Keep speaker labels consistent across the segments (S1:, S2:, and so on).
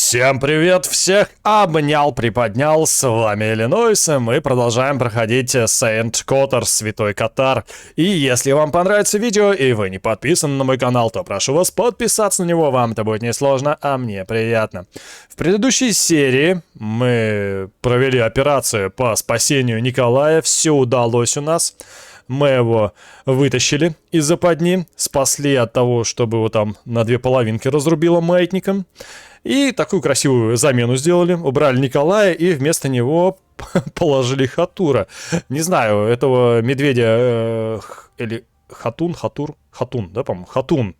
S1: Всем привет, всех обнял, приподнял, с вами Иллинойс, и мы продолжаем проходить Saint Kotar, Святой Котар. И если вам понравится видео и вы не подписаны на мой канал, то прошу вас подписаться на него, вам это будет несложно, а мне приятно. В предыдущей серии мы провели операцию по спасению Николая, все удалось у нас. Мы его вытащили из западни, спасли от того, чтобы его там на две половинки разрубило маятником. И такую красивую замену сделали. Убрали Николая и вместо него положили Хатура. Не знаю, этого медведя или Хатун, да, по-моему, Хатун.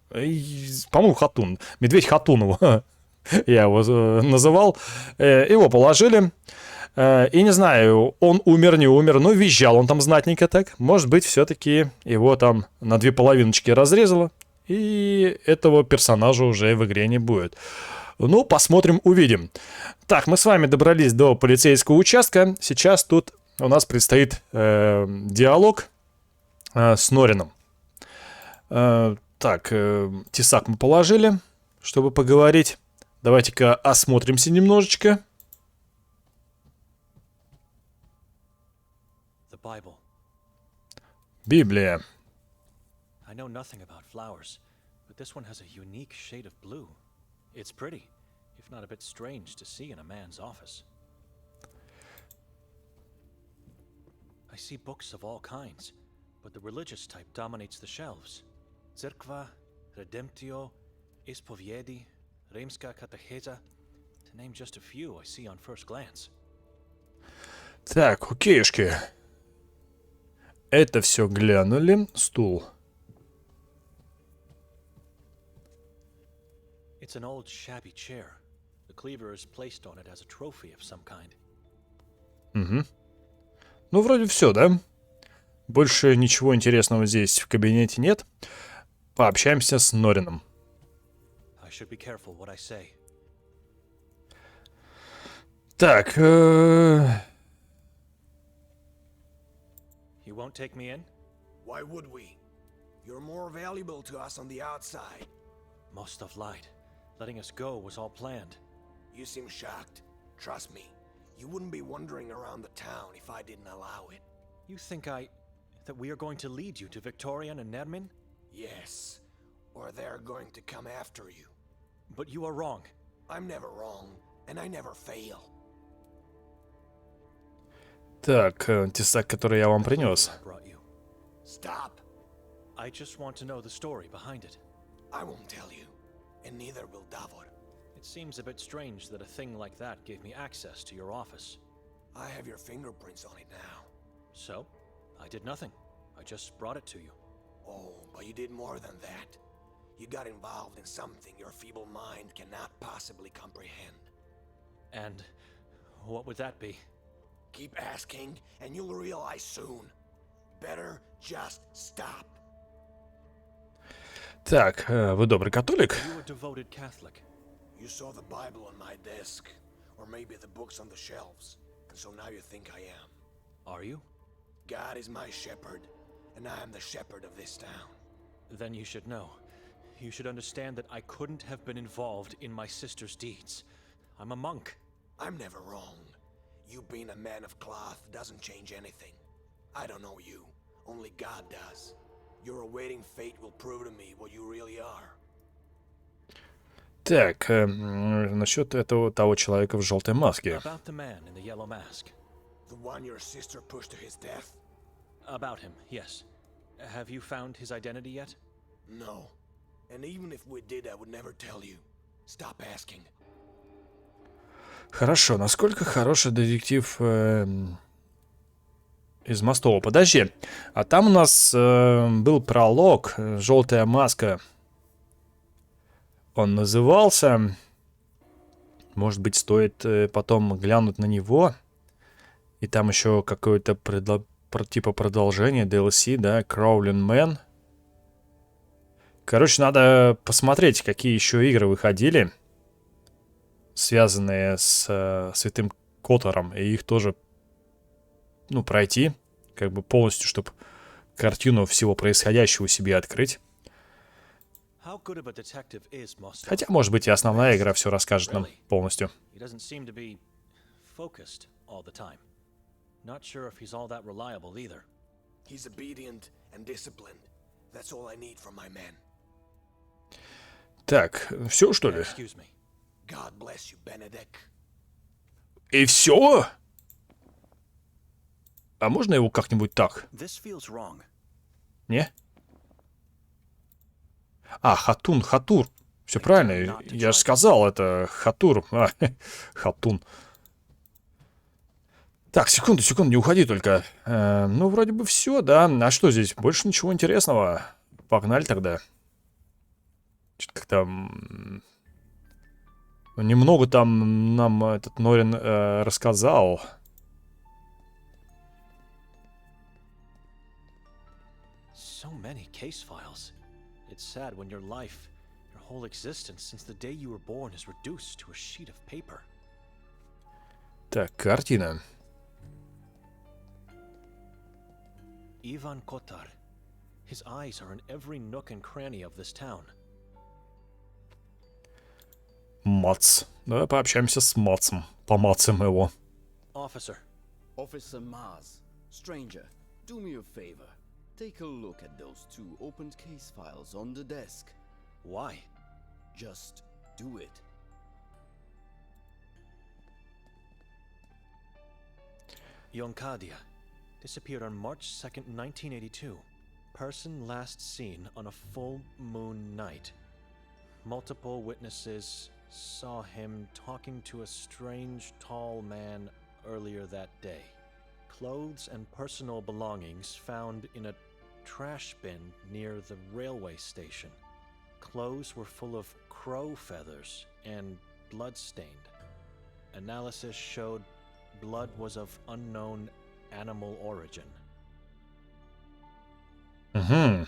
S1: По-моему, Хатун. Медведь Хатун его. Я его называл. Его положили. И не знаю, он умер, не умер, но визжал он там знатненько так. Может быть, все-таки его там на две половиночки разрезало. И этого персонажа уже в игре не будет. Ну, посмотрим, увидим. Так, мы с вами добрались до полицейского участка. Сейчас тут у нас предстоит диалог с Норином. Так, тесак мы положили, чтобы поговорить. Давайте-ка осмотримся немножечко. Библия.
S2: I know nothing about flowers, but this one has a unique shade of blue. It's pretty, if not a bit strange to see in a man's office. I see books of all kinds, but the religious type dominates the shelves. Церква, Redemptio, Ispoviedi, Римская катехеза, to name just a few I see on first glance.
S1: Так, окейшки. Это все глянули. Стул.
S2: It's an old shabby chair. The cleaver is placed on it as a trophy of some kind.
S1: Угу. Ну, вроде все, да? Больше ничего интересного здесь в кабинете нет. Пообщаемся с Норином.
S2: I should be careful what I say.
S1: Так,
S2: You won't take me in?
S3: Why would we? You're more valuable to us on the outside.
S2: Must have lied. Letting us go was all planned.
S3: You seem shocked. Trust me, you wouldn't be wandering around the town if I didn't allow it.
S2: You think that we are going to lead you to Victorian and Nermin?
S3: Yes, or they're going to come after you.
S2: But you are wrong.
S3: I'm never wrong, and I never fail.
S1: так, тесак, который я вам принес.
S2: I brought you.
S3: Stop.
S2: I just want to know the story behind it.
S3: I won't tell you, and neither will Davor.
S2: It seems a bit strange that a thing like that gave me access to your office.
S3: I have your fingerprints on it now.
S2: So, I did nothing. I just brought it to you.
S3: Oh, but you did more than that. You got involved in something your feeble mind cannot possibly comprehend.
S2: And what would that be?
S3: Keep asking, and you'll realize soon. Better just stop.
S1: Так, вы добрый католик?
S2: You a devoted Catholic.
S3: You saw the Bible on my desk, or maybe the books on the shelves, and so now you think I am.
S2: Are you?
S3: God is my shepherd, and I am the shepherd of this town.
S2: Then you should know. You should understand that I couldn't have been involved in my sister's deeds. I'm a monk.
S3: I'm never wrong. You being a man of cloth doesn't change anything. I don't know you. Only God does. Your awaiting fate will prove to me what you really are.
S1: Так, насчет этого того человека в желтой маске.
S2: About the man in the yellow mask.
S3: The one your sister pushed to his death?
S2: About him, yes. Have you found his identity yet?
S3: No. And even if we did, I would never tell you. Stop asking.
S1: Хорошо, насколько хороший детектив из Мостова? Подожди, а там у нас был пролог, желтая маска. Он назывался. Может быть, стоит потом глянуть на него. И там еще какое-то типа продолжение DLC, да, Crawling Man. Короче, надо посмотреть, какие еще игры выходили, связанные с Святым Котаром, и их тоже, ну, пройти, как бы полностью, чтобы картину всего происходящего себе открыть.
S2: How good of a detective is Mostov?
S1: Хотя, может быть, и основная игра все расскажет нам полностью.
S2: He doesn't seem to be focused all the time. Not sure if he's all that reliable either.
S3: He's obedient and disciplined. That's all I need from my men.
S1: Так, все что ли?
S2: Excuse me.
S3: God bless you, Benedict.
S1: И все? А можно его как-нибудь так?
S2: This feels wrong.
S1: Не? А, Хатун, Хатур. Все правильно, я же сказал, это Хатур. А, Хатун. Так, секунду, не уходи только. Ну, вроде бы все, да. А что здесь? Больше ничего интересного. Погнали тогда. Что-то как-то... Немного там нам этот Норин рассказал.
S2: So many case files. It's sad when your life, your whole existence since the day you were born is reduced to a sheet of paper.
S1: Так, картина.
S2: Ivan Kotar. His eyes are in every nook and cranny of this town.
S1: Мац. Давай пообщаемся с Мацем. Помацаем его.
S2: Officer.
S4: Officer Mars, stranger, do me a favor. Take a look at those two opened case files on the desk.
S2: Why?
S4: Just do it.
S2: Yonkadia. Disappeared on March 2nd, 1982. Person last seen on a full moon night. Multiple witnesses saw him talking to a strange, tall man earlier that day. Clothes and personal belongings found in a trash bin near the railway station. Clothes were full of crow feathers and blood-stained. Analysis showed blood was of unknown animal origin.
S1: Угу.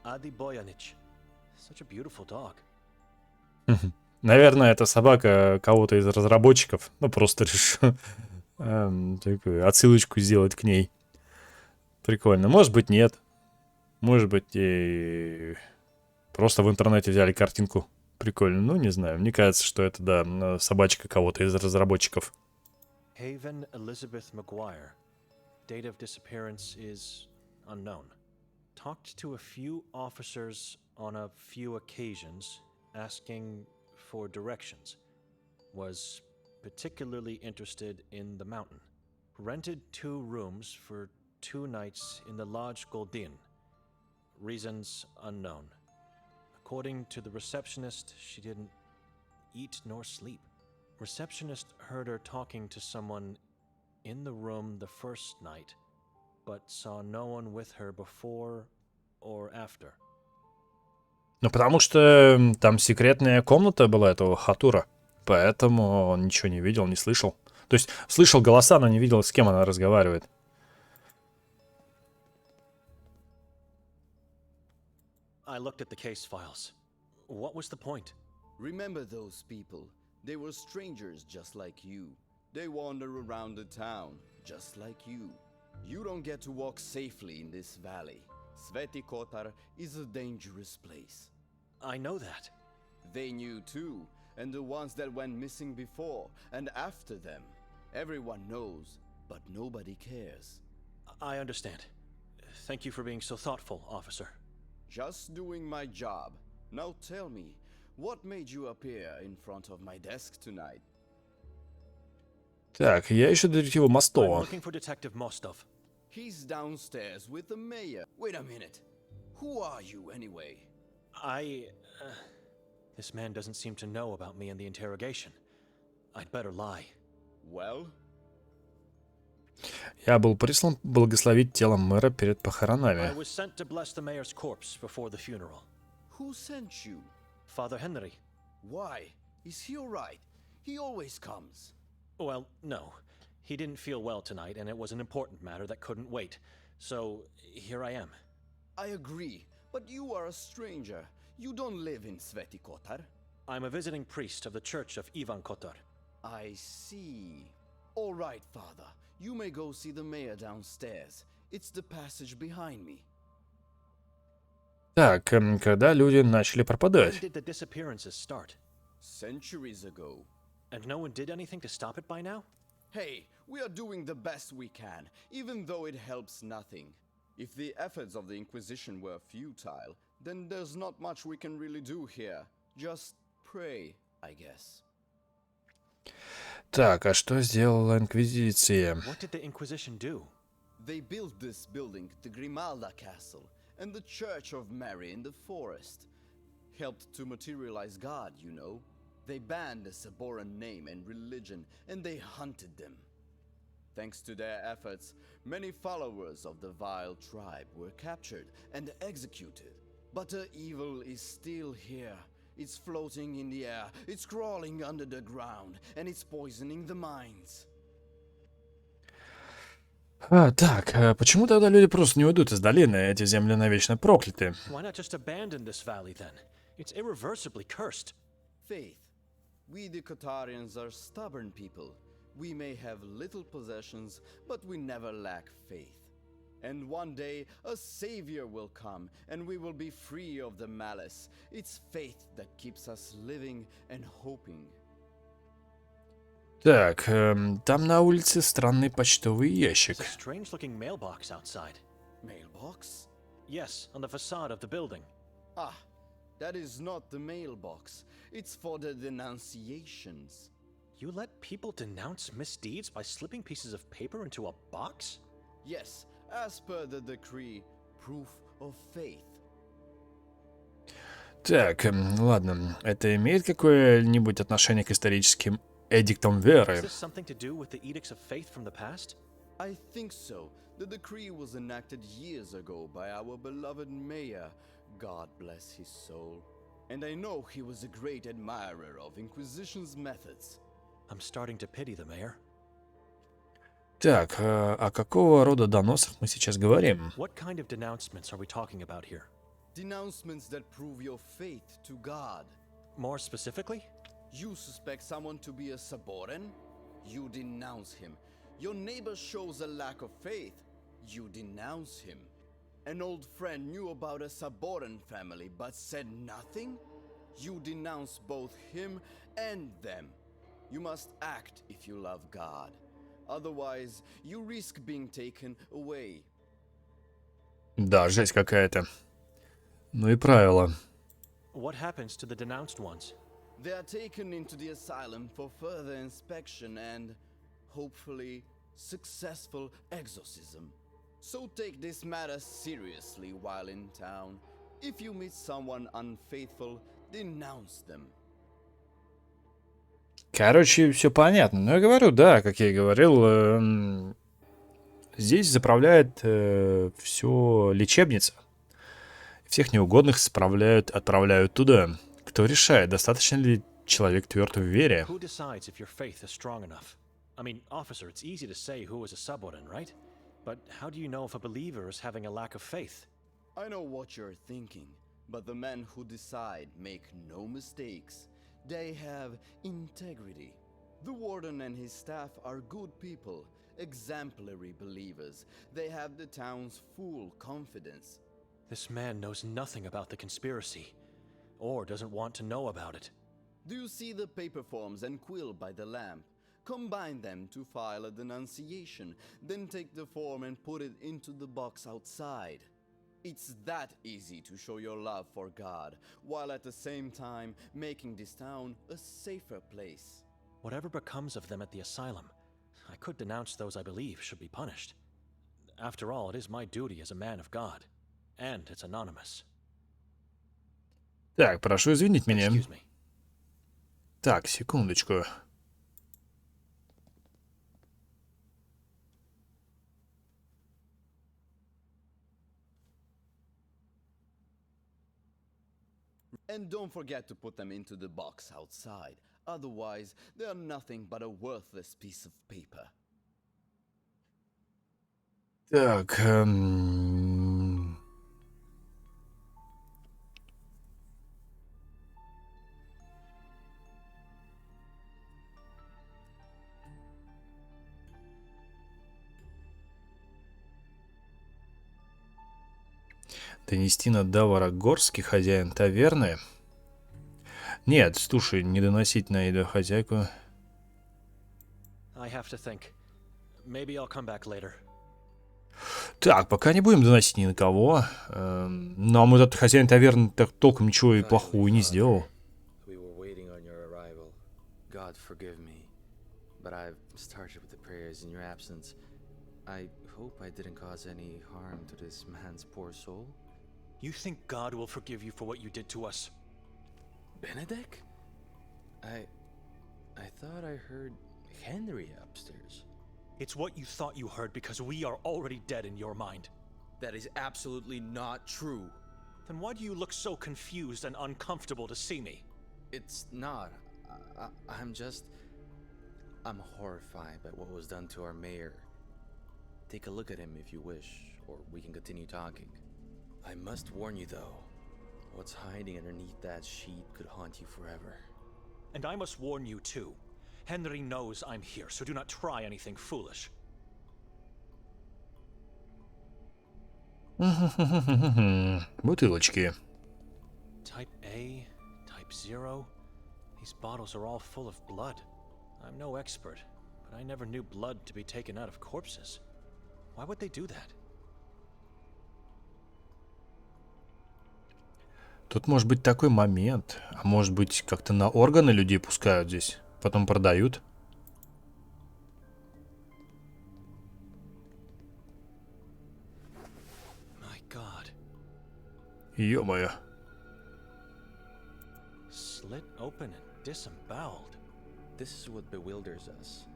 S2: Adi Boyanich. Such a beautiful dog.
S1: Наверное, это собака кого-то из разработчиков. Ну, просто решил такую отсылочку сделать к ней. Прикольно. Может быть, нет. Может быть, и просто в интернете взяли картинку. Prикольно. Ну, не знаю. Мне кажется, что это, да, собачка кого-то из разработчиков.
S2: Haven Elizabeth McGuire. Date of disappearance is unknown. Talked to a few officers on a few occasions, asking for directions. Was particularly interested in the mountain. Rented 2 rooms for 2 nights in the Lodge Goldin. Reasons unknown. According to the receptionist, she didn't eat nor sleep. Receptionist heard her talking to someone in the room the first night, but saw no one with her before or after.
S1: Ну, потому что там секретная комната была этого Хатура. Поэтому он ничего не видел, не слышал. То есть слышал голоса, но не видел, с кем она разговаривает.
S2: I looked at the case files. What was the point?
S4: Remember those people. They were strangers just like you. They wander around the town just like you. You don't get to walk safely in this valley. Sveti Kotar is a dangerous place.
S2: I know that.
S4: They knew too, and the ones that went missing before and after them. Everyone knows, but nobody cares.
S2: I understand. Thank you for being so thoughtful, officer.
S4: Just doing my job. Now tell me, what made you appear in front of my desk tonight?
S1: Так, я ищу детектива
S2: I'm
S1: Мостова.
S2: looking for Detective Mostov.
S4: He's downstairs with the mayor. Wait a minute. Who are you anyway?
S2: This man doesn't seem to know about me and the interrogation. I'd better lie.
S4: Well?
S1: Я был прислан благословить тело мэра перед
S2: I
S1: похоронами.
S2: was sent to bless the mayor's corpse before the funeral.
S4: Who sent you?
S2: Father Henry.
S4: Why? Is he alright? He always comes.
S2: Well, no. He didn't feel well tonight, and it was an important matter that couldn't wait. So, here I am.
S4: I agree, but you are a stranger. You don't live in Sveti Kotar.
S2: I'm a visiting priest of the Church of Ivan Kotar.
S4: I see. Alright, father. You may go see the mayor downstairs. It's the passage behind me.
S1: Так, когда люди начали
S2: When
S1: пропадать?
S2: did the disappearances start?
S4: Centuries ago.
S2: And no one did anything to stop it by now?
S4: Hey, we are doing the best we can, even though it helps nothing. If the efforts of the Inquisition were futile, then there's not much we can really do here. Just pray, I guess.
S1: Так, а что сделала Инквизиция?
S2: What did the Inquisition do?
S4: They built this building, the Grimalda Castle, and the Church of Mary in the forest. Helped to materialize God, you know. They banned the Saboran name and religion, and they hunted them. Thanks to their efforts, many followers of the vile tribe were captured and executed. But the evil is still here. It's floating in the air, it's crawling under the ground, and it's poisoning the minds.
S1: Так, почему тогда люди просто не уйдут из долины? Эти земли навечно прокляты.
S2: Why not just abandon this valley then? It's irreversibly cursed.
S4: Faith. We the Kotarians are stubborn people. We may have little possessions, but we never lack faith. And one day a savior will come, and we will be free of the malice. It's faith that keeps us living and hoping.
S1: Так, там на улице странный почтовый ящик.
S2: It's a strange looking mailbox outside.
S4: Mailbox?
S2: Yes, on the facade of the building.
S4: Ah, that is not the mailbox. It's for the denunciations.
S2: You let people denounce misdeeds by slipping pieces of paper into a box?
S4: Yes, as per the decree, proof of faith.
S1: Так, ладно. Это имеет какое-нибудь отношение к историческим эдиктам веры?
S2: Is this something to do with the edicts of faith from the past?
S4: I think so. The decree was enacted years ago by our beloved mayor, God bless his soul. And I know he was a great admirer of Inquisition's methods.
S2: I'm starting to pity the mayor.
S1: Так, о какого рода доносах мы сейчас говорим?
S2: What kind of denouncements are we talking about here?
S4: Denouncements that prove your faith to God.
S2: More specifically?
S4: You suspect someone to be a Saboran? You denounce him. Your neighbor shows a lack of faith. You denounce him. An old friend knew about a Saboran family but said nothing? You denounce both him and them. You must act if you love God. Otherwise, you risk being taken away.
S1: Да, жесть какая-то. Ну и правила.
S2: What happens to the denounced ones?
S4: They are taken into the asylum for further inspection and, hopefully, successful exorcism. So take this matter seriously while in town. If you meet someone unfaithful, denounce them.
S1: Короче, все понятно. Но я говорю, да, как я и говорил, здесь заправляет все лечебница. Всех неугодных отправляют туда. Кто решает, достаточно ли человек тверд в вере?
S2: Who decides if your faith is strong enough? I mean, officer, it's easy to say who is a Saboran, right? But how do you know if a believer is having a lack of faith?
S4: I know what you're thinking, but the men who decide make no mistakes. They have integrity. The warden and his staff are good people, exemplary believers. They have the town's full confidence.
S2: This man knows nothing about the conspiracy, or doesn't want to know about it.
S4: Do you see the paper forms and quill by the lamp? Combine them to file a denunciation, then take the form and put it into the box outside. It's that easy to show your love for God, while at the same time making this town a safer place.
S2: Whatever becomes of them at the asylum, I could denounce those I believe should be punished. After all, it is my duty as a man of God, and it's anonymous.
S1: Так, прошу извинить меня.
S2: Excuse me.
S1: Так, секундочку.
S4: And don't forget to put them into the box outside. Otherwise, they are nothing but a worthless piece of paper.
S1: Так, Донести на Даварогорский, хозяин таверны. Нет, слушай, не доносить на еду хозяйку.
S2: I have to think. Maybe I'll come back later.
S1: Так, пока не будем доносить ни на кого. Нам этот хозяин таверны так толком ничего и плохого не сделал.
S5: We were waiting on your arrival. God forgive me, but I've started with the prayers in your absence. I hope I didn't cause any harm to this man's poor soul.
S2: You think God will forgive you for what you did to us?
S5: Benedict? I thought I heard Henry upstairs.
S2: It's what you thought you heard because we are already dead in your mind.
S5: That is absolutely not true.
S2: Then why do you look so confused and uncomfortable to see me?
S5: It's not. I'm horrified by what was done to our mayor. Take a look at him if you wish, or we can continue talking. I must warn you though, what's hiding underneath that sheet could haunt you forever.
S2: And I must warn you too. Henry knows I'm here, so do not try anything foolish.
S1: Бутылочки.
S2: Type A, Type 0. These bottles are all full of blood. I'm no expert, but I never knew blood to be taken out of corpses. Why would they do that?
S1: Тут может быть такой момент. А может быть, как-то на органы людей пускают здесь, потом продают.
S2: My God.
S1: Ё-моё.
S2: Slit open and disemboweled.
S5: This is what bewilders us.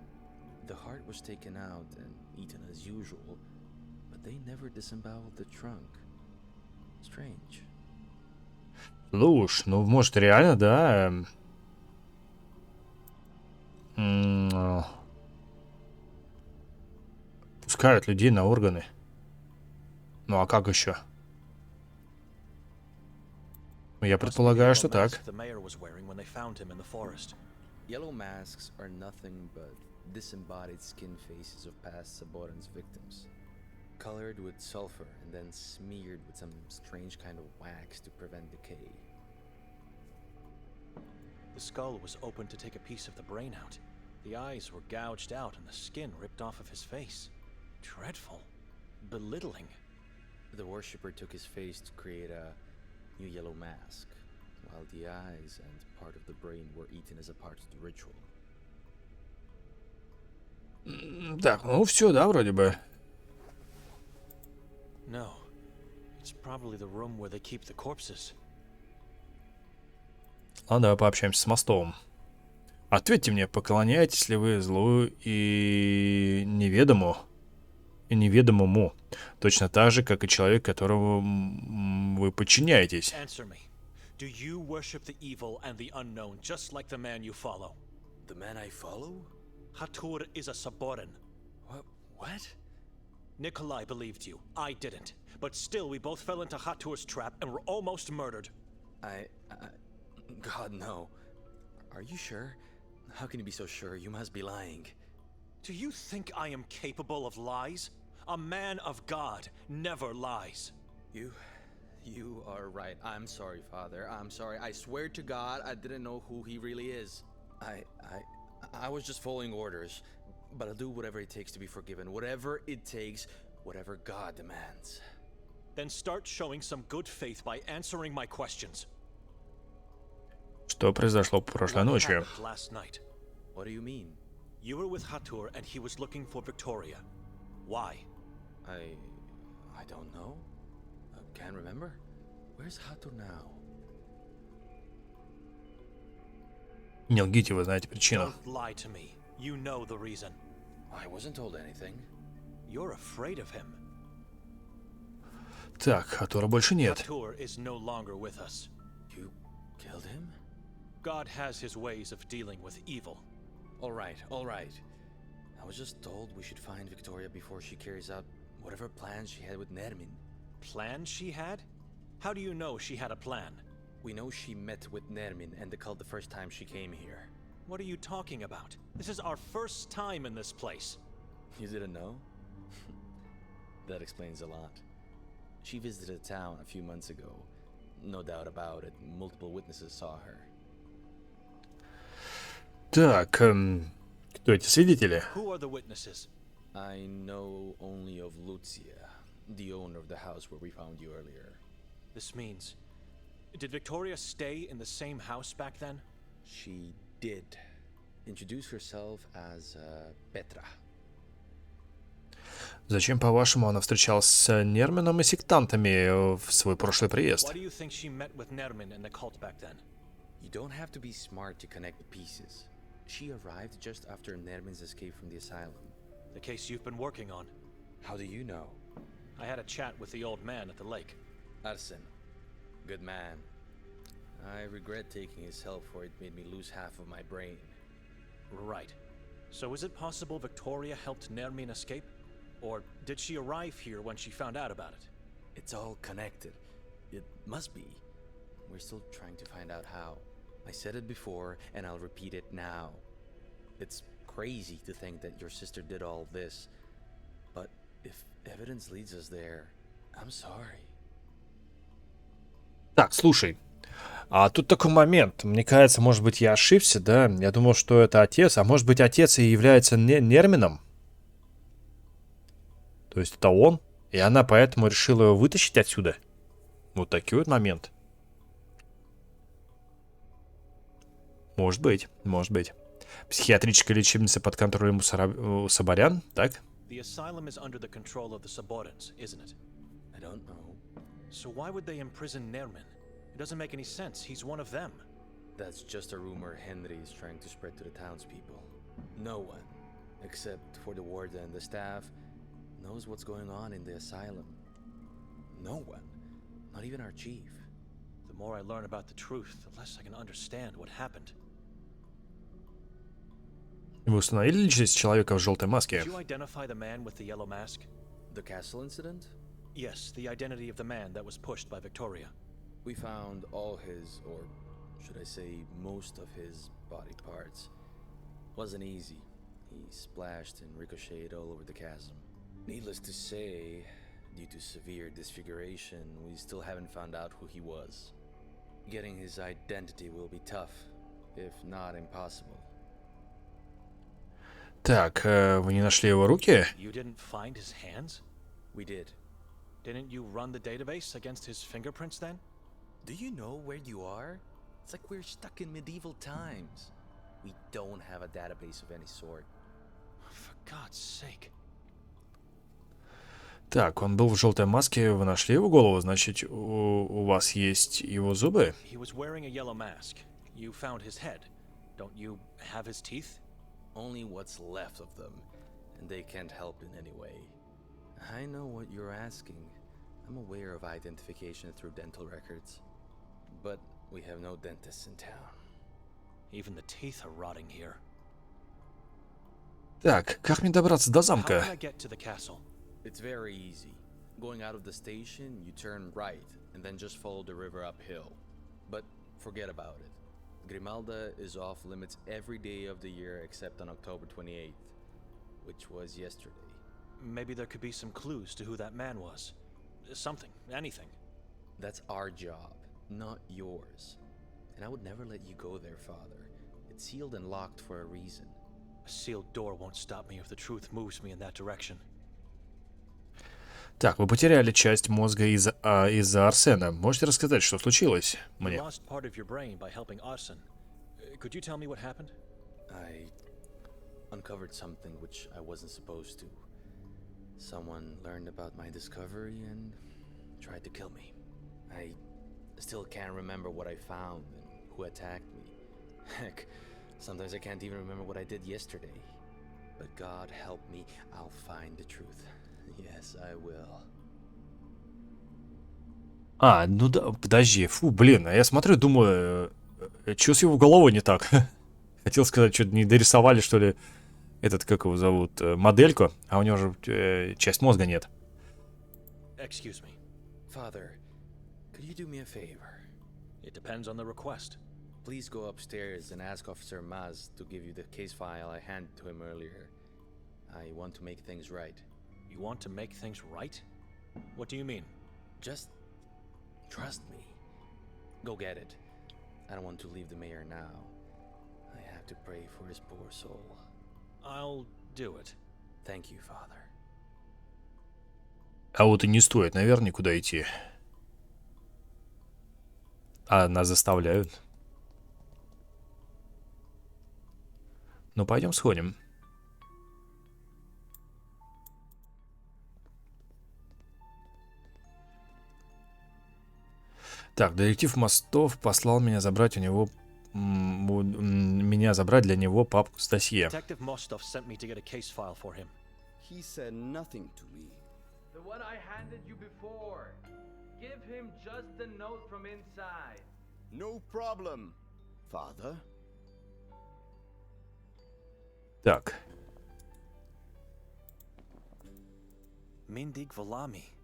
S5: The heart was taken out and eaten as usual, but they never disemboweled the trunk. Strange.
S1: Слушай, ну может реально, да? Пускают людей на органы. Ну а как еще? Я предполагаю, что так.
S2: The mayor was wearing when they found him in the forest.
S5: Yellow masks are nothing but disembodied skin faces of past Saboran's victims, colored with sulfur and then smeared with some strange kind of wax to prevent decay.
S2: The skull was opened to take a piece of the brain out. The eyes were gouged out and the skin ripped off of his face. Dreadful. Belittling.
S5: The worshipper took his face to create a new yellow mask, while the eyes and part of the brain were eaten as a part of the ritual.
S1: Так, ну все, да, вроде бы.
S2: No. It's probably the room where they keep the corpses.
S1: Ладно, давай пообщаемся с Мостовым. Ответьте мне, поклоняетесь ли вы злу и неведомому, точно так же, как и человек, которому вы подчиняетесь?
S2: Answer me. Do you worship the evil and the unknown just like the man you follow?
S5: The man I follow?
S2: Hatur is a Saboran.
S5: What?
S2: Nikolai believed you. I didn't. But still, we both fell into Hatur's trap and were almost murdered.
S5: God, no. Are you sure? How can you be so sure? You must be lying.
S2: Do you think I am capable of lies? A man of God never lies.
S5: You are right. I'm sorry, Father. I'm sorry. I swear to God, I didn't know who he really is. I was just following orders, but I'll do whatever it takes to be forgiven. Whatever it takes, whatever God demands.
S2: Then start showing some good faith by answering my questions.
S1: Что произошло прошлой
S2: What
S1: ночью?
S2: happened last night?
S5: What do you mean?
S2: You were with Hatur and he was looking for Victoria. Why?
S5: I don't know. Can't remember. Where's Hatur now?
S1: Не лгите, вы знаете причину.
S2: Don't lie to me. You know the reason.
S5: I wasn't told anything.
S2: You're afraid of him.
S1: Так, Хатура больше нет.
S2: Hatur is no longer with us.
S5: You killed him?
S2: God has his ways of dealing with evil.
S5: All right, all right. I was just told we should find Victoria before she carries out whatever plans she had with Nermin.
S2: Plan she had? How do you know she had a plan?
S5: We know she met with Nermin and the cult the first time she came here.
S2: What are you talking about? This is our first time in this place.
S5: You didn't know? That explains a lot. She visited town a few months ago. No doubt about it, multiple witnesses saw her.
S1: Так, кто эти свидетели?
S2: Who are the witnesses?
S5: I know only of Lucia, the owner of the house where we found you earlier.
S2: This means... Did Victoria stay in the same house back then?
S5: She did. Introduce herself as Petra.
S1: Зачем, по-вашему, она встречалась с Нермином и сектантами в свой прошлый приезд?
S2: Why do you think she met with Nermin and the cult back then?
S5: You don't have to be smart to connect the pieces. She arrived just after Nermin's escape from the asylum.
S2: The case you've been working on.
S5: How do you know?
S2: I had a chat with the old man at the lake.
S5: Arsen. Good man. I regret taking his help, for it made me lose half of my brain.
S2: Right. So is it possible Victoria helped Nermin escape? Or did she arrive here when she found out about it?
S5: It's all connected. It must be. We're still trying to find out how. I said it before, and I'll repeat it now. It's crazy to think that your sister did all this. But if evidence leads us there, I'm sorry.
S1: Так, слушай. А тут такой момент. Мне кажется, может быть, я ошибся, да? Я думал, что это отец. А может быть, отец и является Нермином? То есть это он? И она поэтому решила его вытащить отсюда? Вот такой вот момент. Может быть, может быть. Психиатрическая лечебница под контролем у Соборян, так?
S2: The asylum is under the control of the Saborans, isn't it?
S5: I don't know.
S2: So why would they imprison Nermin? It doesn't make any sense. He's one of them.
S5: That's just a rumor Henry is trying to spread to the townspeople. No one, except for the warden and the staff, knows what's going on in the asylum. No one, not even our chief.
S2: The more I learn about the truth, the less I can understand what happened.
S1: Вы установили личность человека в желтой маске?
S2: Did you identify the man with the yellow mask?
S5: The castle incident?
S2: Yes, the identity of the man that was pushed by Victoria.
S5: We found all his, or should I say most of his, body parts. Wasn't easy. He splashed and ricocheted all over the chasm. Needless to say, due to severe disfiguration, we still haven't found out who he was. Getting his identity will be tough, if not impossible.
S1: Так, вы не нашли его руки?
S2: You didn't find his hands?
S5: We did.
S2: Didn't you run the database against his fingerprints then?
S5: Do you know where you are? It's like we're stuck in medieval times. We don't have a database of any sort.
S2: For God's sake.
S1: Так, он был в желтой маске, вы нашли его голову, значит, у вас есть его зубы?
S2: He was wearing a yellow mask. You found his head. Don't you have his teeth?
S5: Only what's left of them, and they can't help in any way. I know what you're asking. I'm aware of identification through dental records. But we have no dentists in town.
S2: Even the teeth are rotting here.
S1: Так, как мне добраться до
S2: How
S1: замка?
S2: can I get to the castle?
S5: It's very easy. Going out of the station, you turn right, and then just follow the river uphill. But forget about it. Grimalda is off limits every day of the year except on October 28th, which was yesterday.
S2: Maybe there could be some clues to who that man was. Something, anything.
S5: That's our job, not yours. And I would never let you go there, Father. It's sealed and locked for a reason.
S2: A sealed door won't stop me if the truth moves me in that direction.
S1: Так, вы потеряли часть мозга из-за Арсена. Можете рассказать, что случилось
S2: You
S1: мне?
S2: lost part of your brain by helping Arsen. Could you tell me what happened?
S5: I uncovered something which I wasn't supposed to. Someone learned about my discovery and tried to kill me. I still can't remember what I found and who attacked me. Heck, sometimes I can't even remember what I did yesterday. But God help me, I'll find the truth. Yes, I will.
S1: А, ну да, подожди, фу, блин, а я смотрю, думаю, что с его головой не так? Хотел сказать, что не дорисовали, что ли, этот, как его зовут, модельку, а у него же часть мозга нет.
S2: Excuse me.
S5: Father, could you do me a favor?
S2: It depends on the request.
S5: Please go upstairs and ask Officer Maz to give you the case file I handed to him earlier. I want to make things right.
S2: You want to make things right? What do you mean?
S5: Just trust me. Go get it. I don't want to leave the mayor now. I have to pray for his poor soul.
S2: I'll do it.
S5: Thank you, Father.
S1: А вот и не стоит, наверное, никуда идти. А нас заставляют. Ну, пойдем сходим. Так, детектив Мостов послал меня забрать у него... меня забрать для него папку с досье.
S2: Detective Mostov sent me to get a case file for him.
S4: He said nothing to me.
S6: The one I handed you before. Give him just the note from inside.
S4: No problem, Father.
S1: Так.
S2: Mindig Valami.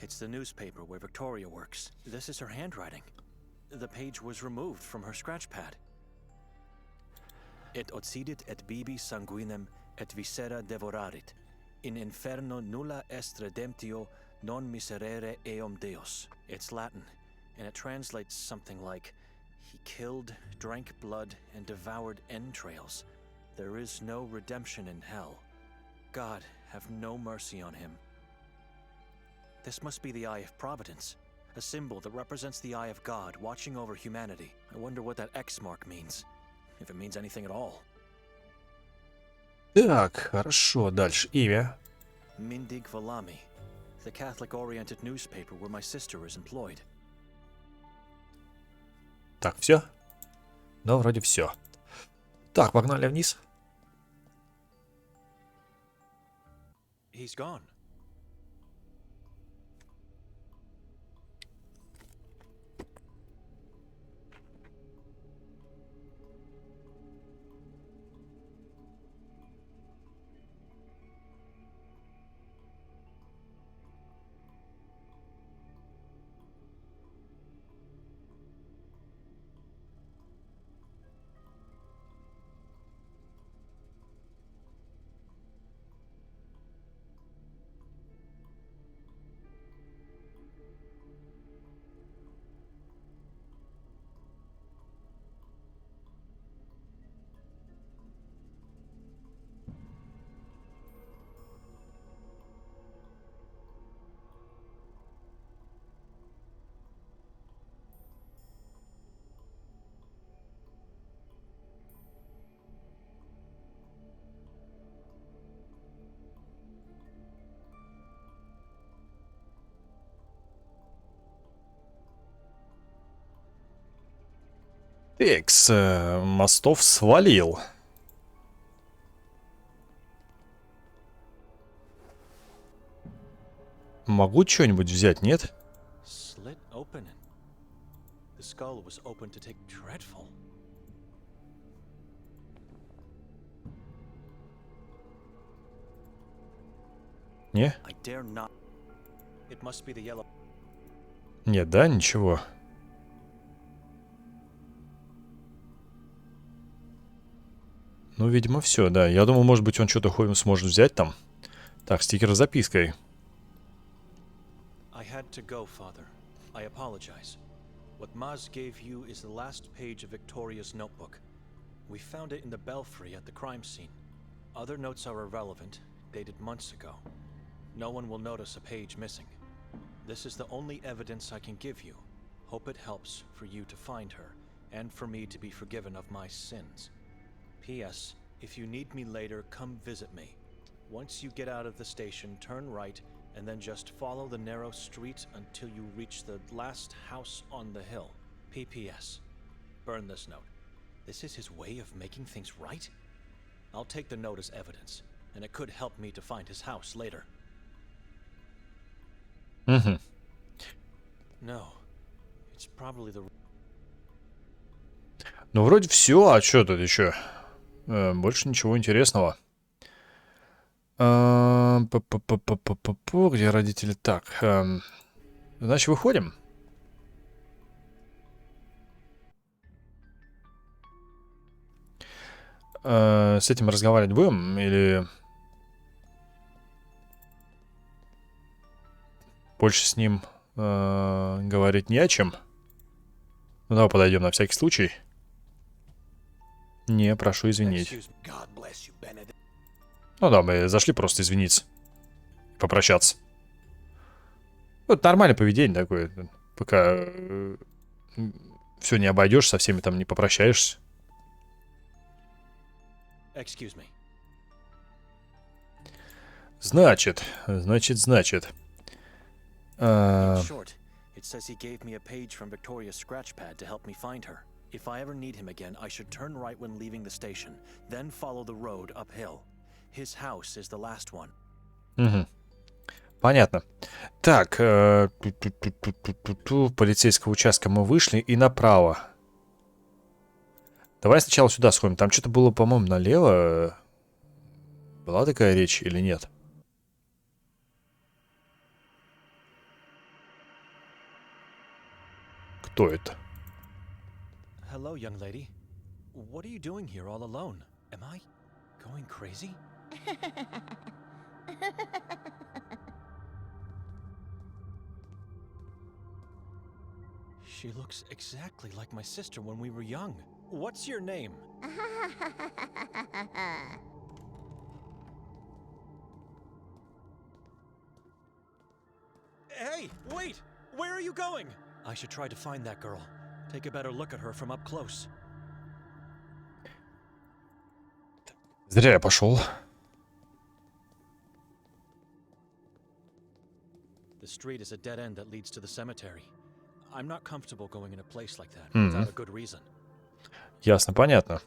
S2: It's the newspaper where Victoria works. This is her handwriting. The page was removed from her scratch pad. Et occidit et bibi sanguinem et viscera devorarit. In inferno nulla est redemptio non miserere eum Deus. It's Latin, and it translates something like, he killed, drank blood, and devoured entrails. There is no redemption in hell. God, have no mercy on him. This must be the Eye of Providence, a symbol that represents the eye of God watching over humanity. I wonder what that X mark means, if it means anything at all.
S1: Так, хорошо, дальше. Имя.
S2: Mindig Valami, the Catholic-oriented newspaper where my sister is employed.
S1: Так, все? Да, вроде все. Так, погнали вниз.
S2: He's gone.
S1: Текс, Мостов свалил. Могу что-нибудь взять, нет?
S2: Slit open. The skull was open to take dreadful.
S1: Не?
S2: I dare not. It must be the yellow.
S1: Нет, да, ничего. Ну, видимо, все, да. Я думал, может быть, он что-то сможет взять там. Так, стикер с запиской.
S2: I had to go, Father. I apologize. What Maz gave you is the last page of Victoria's notebook. We found it in the belfry at the crime scene. Other notes are irrelevant, dated months ago. No one will notice a page missing. This is the only evidence I can give you. Hope it helps for you to find her, and for me to be forgiven of my sins. P.S. If you need me later, come visit me. Once you get out of the station, turn right, and then just follow the narrow street until you reach the last house on the hill. P.P.S. Burn this note. This is his way of making things right? I'll take the note as evidence, and it could help me to find his house later.
S1: Угу.
S2: No. It's probably the...
S1: Ну, вроде все, а что тут еще? Больше ничего интересного. Где родители? Так, значит, выходим. С этим разговаривать будем или больше с ним говорить не о чем. Ну, давай подойдем на всякий случай. Не, прошу извинить.
S3: God bless you, Benedict.
S1: Ну да, мы зашли просто извиниться. Попрощаться. Вот нормальное поведение такое. Пока все не обойдешь, со всеми там не попрощаешься.
S2: Excuse me.
S1: Значит.
S2: In short, it says he gave me a page from Victoria's scratchpad to help me find her. If I ever need him again, I should turn right when leaving the station, then follow the road uphill. His house is the last one.
S1: Угу. Понятно. Так, полицейского участка мы вышли и направо. Давай сначала сюда сходим. Там что-то было, по-моему, налево. Была такая речь или нет? Кто это?
S2: Hello, young lady. What are you doing here all alone? Am I going crazy? She looks exactly like my sister when we were young. What's your name? Hey, wait! Where are you going? I should try to find that girl. Take a better look at her from up close.
S1: Зря я пошел.
S2: The street is a dead end that leads to the cemetery. I'm not comfortable going in a place like that without a good reason.
S1: Ясно, понятно.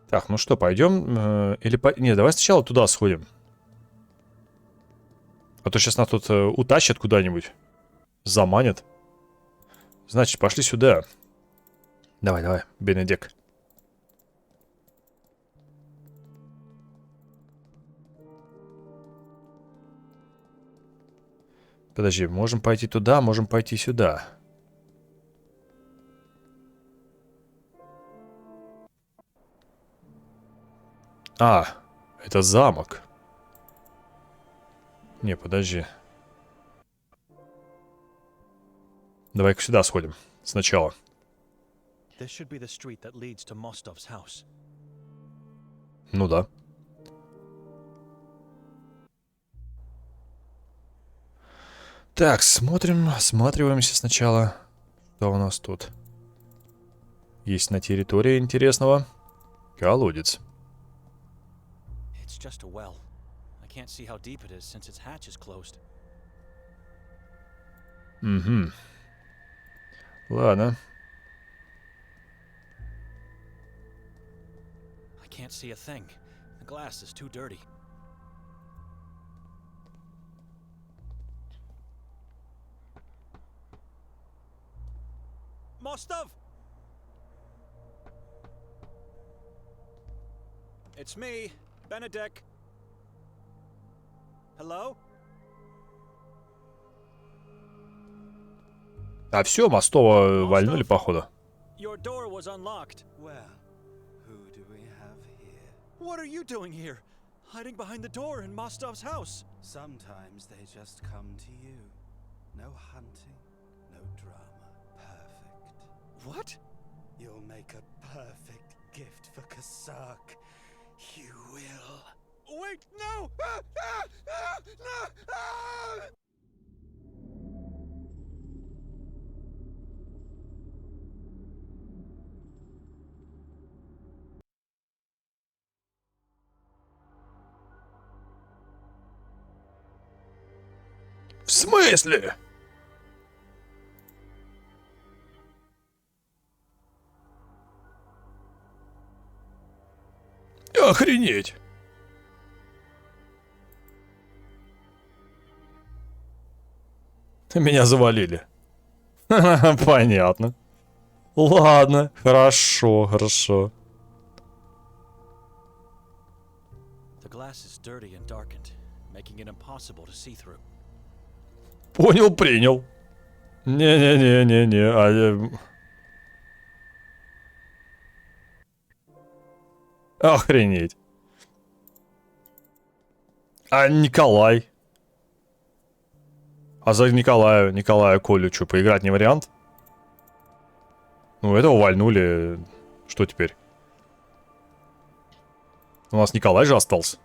S1: Так, ну что, пойдем? Или Не, давай сначала туда сходим. А то сейчас нас тут утащат куда-нибудь. Заманят. Значит, пошли сюда. Давай, Бенедик. Подожди, можем пойти туда, можем пойти сюда. А, это замок. Не, подожди. Давай-ка сюда сходим. Сначала.
S2: This should be the street that leads to Mostov's house.
S1: Ну да. Так, осматриваемся сначала. Что у нас тут? Есть на территории интересного. Колодец.
S2: It's just a well. I can't see how deep it is since its hatch is closed.
S1: Угу. Ладно.
S2: I can't see a thing. The glass is too dirty. Mostov! It's me, Benedict. Hello?
S1: А все, Мостова вальнули, походу.
S2: Your door was unlocked.
S7: Well, who do we have here?
S2: What are you doing here? Hiding behind the door in Mostov's house.
S7: Sometimes they just come to you. No hunting, no drama. Perfect.
S2: What?
S7: You'll make a perfect gift for Kasak. You will.
S2: Wait, no! No!
S1: В смысле? Охренеть! Меня завалили. Понятно. Ладно, хорошо.
S2: The glass is dirty and darkened, making it impossible to see through.
S1: Понял, принял. Не. Охренеть. А Николай? А за Николая Колю что, поиграть не вариант? Ну, этого вальнули. Что теперь? У нас Николай же остался.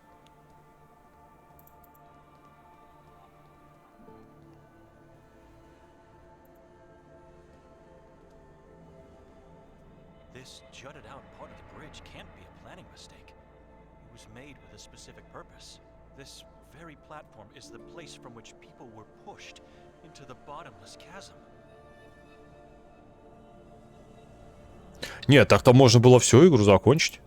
S2: This jutted out part of the bridge can't be a planning mistake. It was made with a specific purpose. This very platform is the place from which people were pushed into the bottomless chasm.
S1: Нет, так-то можно было всю игру закончить.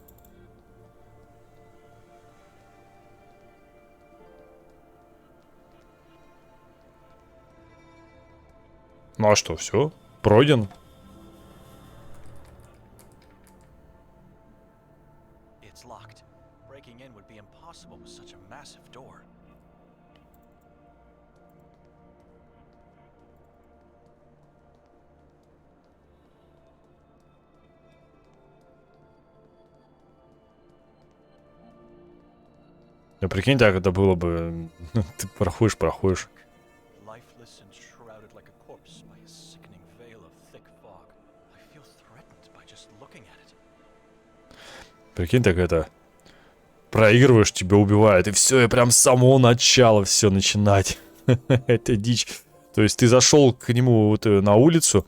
S1: Ну а что, все? Пройден.
S2: It's locked. Breaking in would be impossible with such a massive door.
S1: Ну прикинь, так это было бы. Ты проходишь.
S2: Lifeless and shrouded like a corpse by a sickening veil of thick fog. I feel threatened by just looking at it.
S1: Прикинь, так это. Проигрываешь, тебя убивают. И все, и прям с самого начала все начинать. Это дичь. То есть ты зашел к нему вот на улицу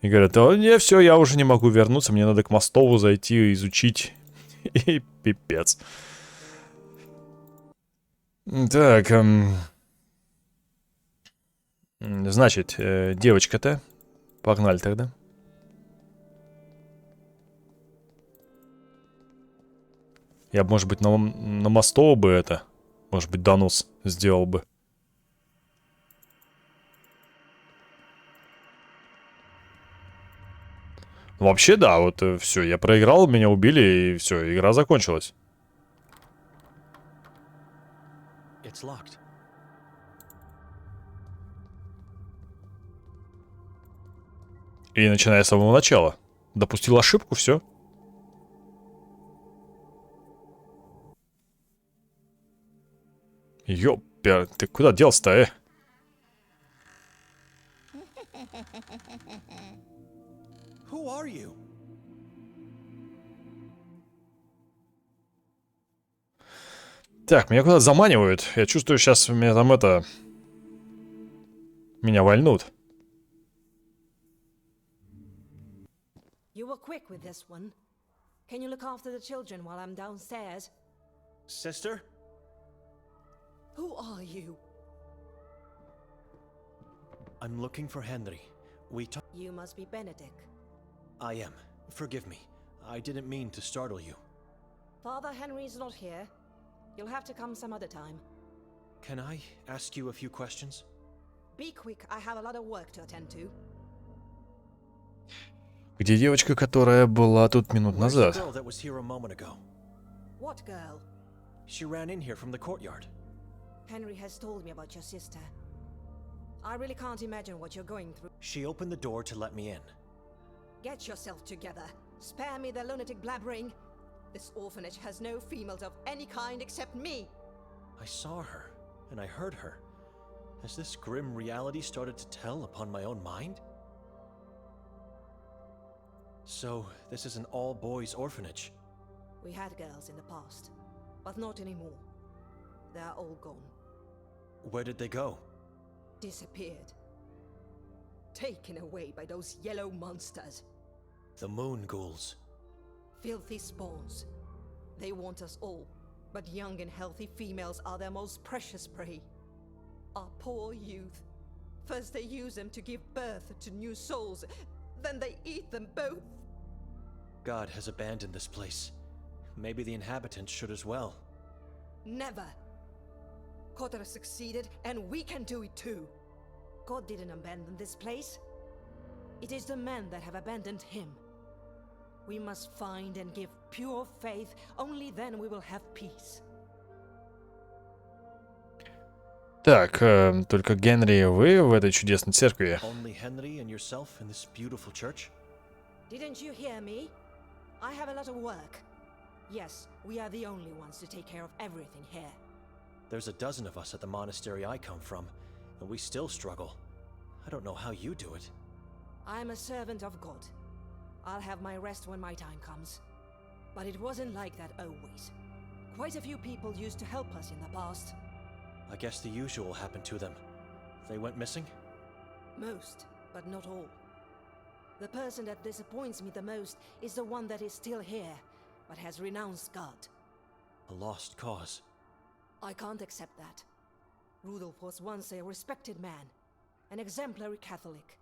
S1: и говорят: о, не, все, я уже не могу вернуться, мне надо к Мостову зайти, изучить. И пипец. Так, значит, девочка-то. Погнали тогда. Я бы, может быть, на Мостова бы это, может быть, донос сделал бы. Ну, вообще, да, вот все, я проиграл, меня убили, и все, игра закончилась.
S2: It's locked.
S1: И начиная с самого начала. Допустил ошибку, все. Ёпер, ты куда делся-то,
S3: Who are you?
S1: Так, меня куда-то заманивают. Я чувствую, сейчас меня там это... Меня вальнут.
S8: You were quick with this one. Can you look after the children while I'm downstairs?
S2: Sister?
S8: Who are you?
S2: I'm looking for Henry.
S8: You must be Benedict.
S2: I am. Forgive me. I didn't mean to startle you.
S8: Father Henry's not here. You'll have to come some other time.
S2: Can I ask you a few questions?
S8: Be quick, I have a lot of work to attend to.
S1: Где девочка, которая была тут минут
S2: Where's the
S1: назад?
S2: girl that was here a moment ago?
S8: What girl?
S2: She ran in here from the courtyard.
S8: Henry has told me about your sister. I really can't imagine what you're going through.
S2: She opened the door to let me in.
S8: Get yourself together. Spare me the lunatic blabbering. This orphanage has no females of any kind except me.
S2: I saw her, and I heard her. Has this grim reality started to tell upon my own mind? So, this is an all-boys orphanage.
S8: We had girls in the past, but not anymore. They are all gone.
S2: Where did they go?
S8: Disappeared. Taken away by those yellow monsters.
S2: The moon ghouls.
S8: Filthy spawns. They want us all, but young and healthy females are their most precious prey. Our poor youth. First they use them to give birth to new souls, then they eat them both.
S2: God has abandoned this place. Maybe the inhabitants should as well.
S8: Never. Kotar succeeded, and we can do it too. God didn't abandon this place. It is the men that have abandoned him. We must find and give pure faith, only then we will have peace.
S1: Так, только Генри, вы в этой чудесной церкви.
S2: Only Henry and yourself in this beautiful church?
S8: Didn't you hear me? I have a lot of work. Yes, we are the only ones to take care of everything here.
S2: There's a dozen of us at the monastery I come from, and we still struggle. I don't know how you do it.
S8: I'm a servant of God. I'll have my rest when my time comes. But it wasn't like that always. Quite a few people used to help us in the past.
S2: I guess the usual happened to them. They went missing?
S8: Most, but not all. The person that disappoints me the most is the one that is still here, but has renounced God.
S2: A lost cause.
S8: I can't accept that. Rudolf was once a respected man, an exemplary Catholic.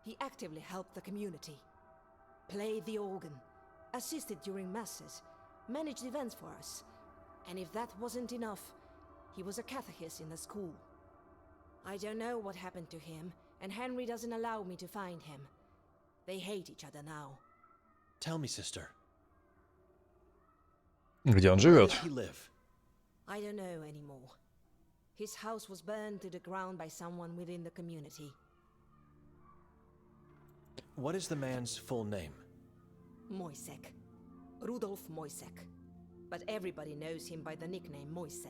S8: He actively helped the community, played the organ, assisted during masses, managed events for us. And if that wasn't enough, he was a catechist in the school. I don't know what happened to him, and Henry doesn't allow me to find him. They hate each other now.
S2: Tell me, sister.
S1: Где он
S2: Where
S1: живет?
S2: did he live?
S8: I don't know anymore. His house was burned to the ground by someone within the community.
S2: What is the man's full name?
S8: Moisek. Rudolf Moisek. But everybody knows him by the nickname Moise.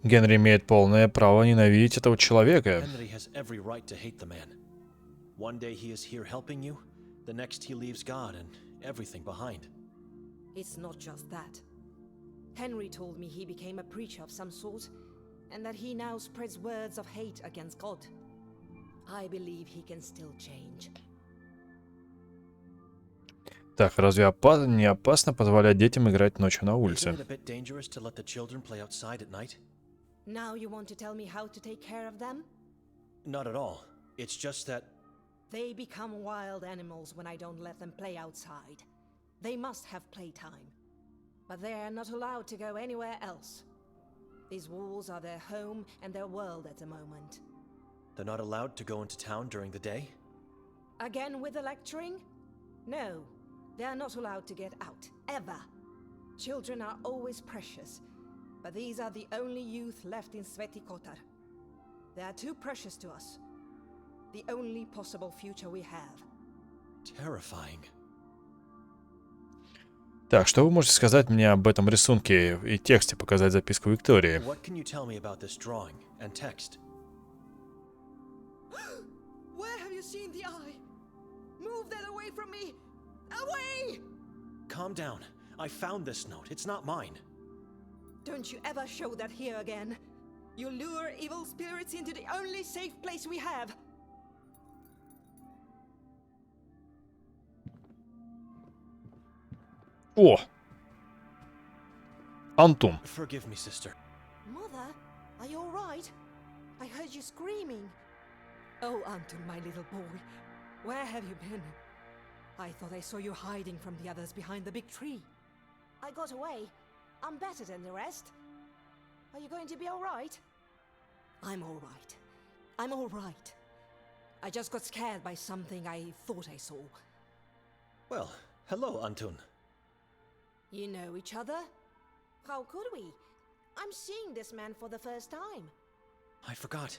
S1: Генри имеет полное право ненавидеть этого человека.
S2: Henry has every right to hate the man. One day he is here helping you, the next he leaves God and everything behind.
S8: It's not just that. Henry told me he became a preacher of some sort, and that he now spreads words of hate against God. I believe he can still change.
S1: Так, разве не опасно позволять детям играть ночью на улице?
S2: Isn't it a bit dangerous to let the children play outside at night?
S8: Now you want to tell me how to take care of them?
S2: Not at all. It's just that
S8: They become wild animals when I don't let them play outside. They must have playtime. But they are not allowed to go anywhere else. These walls are their home and their world at the moment.
S2: they're not allowed to go into town during the day?
S8: Again with the lecturing? No, they are not allowed to get out, ever. Children are always precious, but these are the only youth left in Sveti Kotar. They are too precious to us. The only possible future we have.
S2: Terrifying.
S1: Так, что вы можете сказать мне об этом рисунке и тексте, показать записку Виктории?
S2: What can you tell me about this drawing and text?
S8: Where have you seen the eye? Move that away from me! Away!
S2: Calm down. I found this note. It's not mine.
S8: Don't you ever show that here again. You lure evil spirits into the only safe place we have.
S1: О! Антон.
S2: Forgive me, sister.
S8: Mother, are you all right? I heard you screaming. Oh, Anton, my little boy. Where have you been? I thought I saw you hiding from the others behind the big tree. I got away. I'm better than the rest. Are you going to be all right? I'm all right. I'm all right. I just got scared by something I thought I saw.
S2: Well, hello, Antun.
S8: You know each other? How could we? I'm seeing this man for the first time.
S2: I forgot.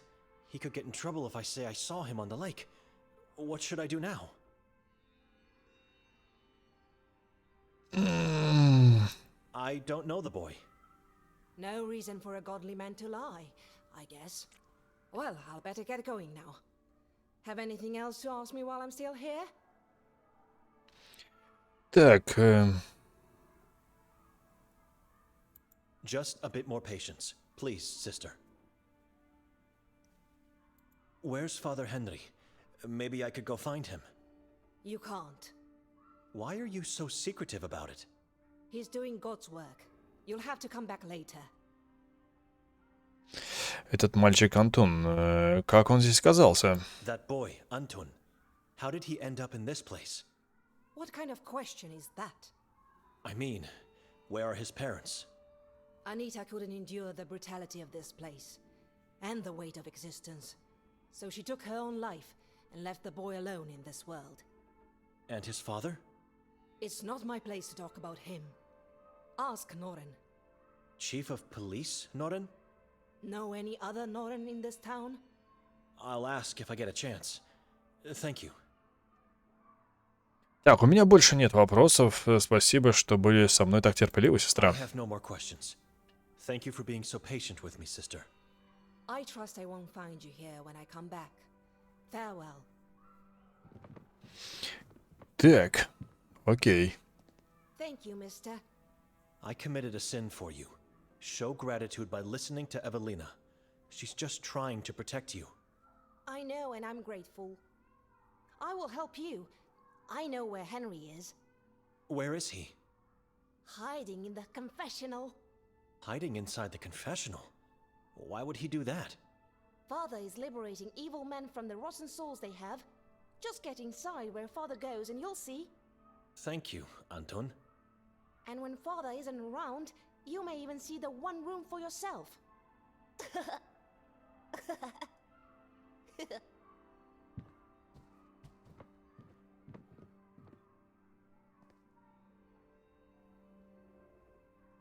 S2: He could get in trouble if I say I saw him on the lake. What should I do now? I don't know the boy.
S8: No reason for a godly man to lie, I guess. Well, I'll better get going now. Have anything else to ask me while I'm still here?
S1: Так,
S2: Just a bit more patience. Please, sister. Where's Father Henry? Maybe I could go find him.
S8: You can't.
S2: Why are you so secretive about it?
S8: He's doing God's work. You'll have to come back later.
S1: этот мальчик Антон, как он здесь оказался?
S2: That boy, Antun. How did he end up in this place?
S8: What kind of question is that?
S2: I mean, where are his parents?
S8: Anita couldn't endure the brutality of this place, and the weight of existence. So she took her own life and left the boy alone in this world.
S2: And his father?
S8: It's not my place to talk about him. Ask Noren.
S2: Chief of Police, Noren?
S8: Know any other Noren in this town?
S2: I'll ask if I get a chance. Thank you.
S1: Так, у меня больше нет вопросов. Спасибо, что были со мной так терпеливы,
S2: I
S1: сестра.
S2: have no more questions. Thank you for being so patient with me, sister.
S8: I trust I won't find you here when I come back. Farewell.
S1: Так, окей.
S8: Thank you, mister.
S2: I committed a sin for you. Show gratitude by listening to Evelina. She's just trying to protect you.
S8: I know, and I'm grateful. I will help you. I know where Henry is.
S2: Where is he?
S8: Hiding in the confessional.
S2: Hiding inside the confessional? Why would he do that?
S8: Father is liberating evil men from the rotten souls they have. Just get inside where Father goes and you'll see.
S2: Thank you, Anton.
S8: And when Father isn't around, you may even see the one room for yourself.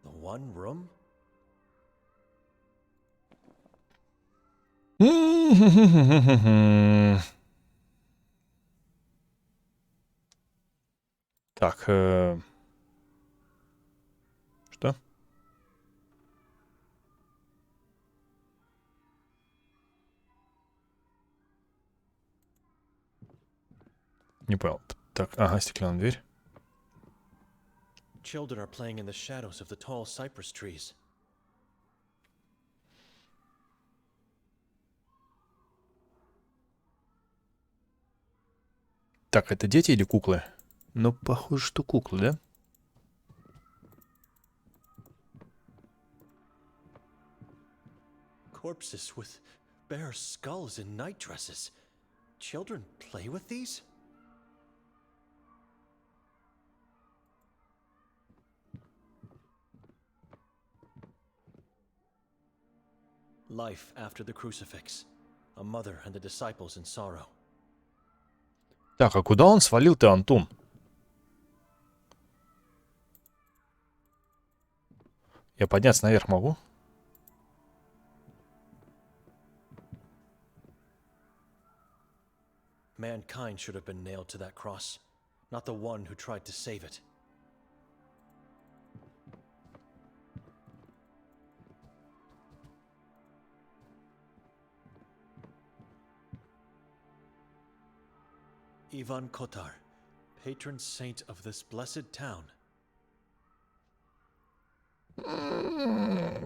S2: The one room?
S1: Так, что? Не понял. Так, ага, стеклянная дверь.
S2: Children are playing in the shadows of the tall cypress trees.
S1: Так, это дети или куклы? Ну, похоже, что куклы, да?
S2: Corpses with bare skulls and night dresses. Children play with these? Life after the crucifix. A mother and the disciples in sorrow.
S1: Так, а куда он свалил-то, Антон? Я подняться наверх могу?
S2: Mankind should have been nailed to that cross, not the one who tried to save it. Ivan Kotar, patron saint of this blessed town.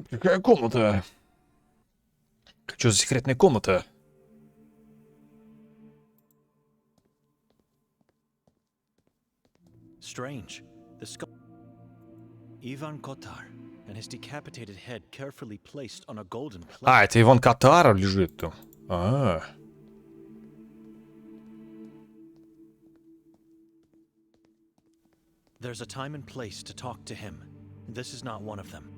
S1: Какая комната? Что за секретная комната?
S2: Strange. The skull. Ivan Kotar and his decapitated head carefully placed on a golden plate.
S1: А, это Иван Котар лежит там. А.
S2: There's a time and place to talk to him. This is not one of them.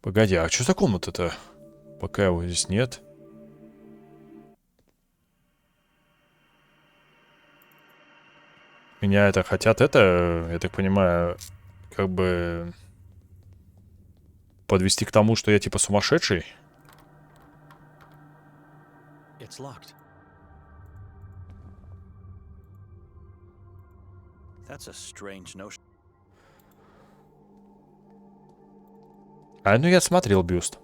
S1: Погоди, а что за комната-то? Пока его здесь нет. Меня это хотят, я так понимаю, как бы подвести к тому, что я типа сумасшедший.
S2: It's locked. That's a strange notion.
S1: А, ну я смотрел бюст.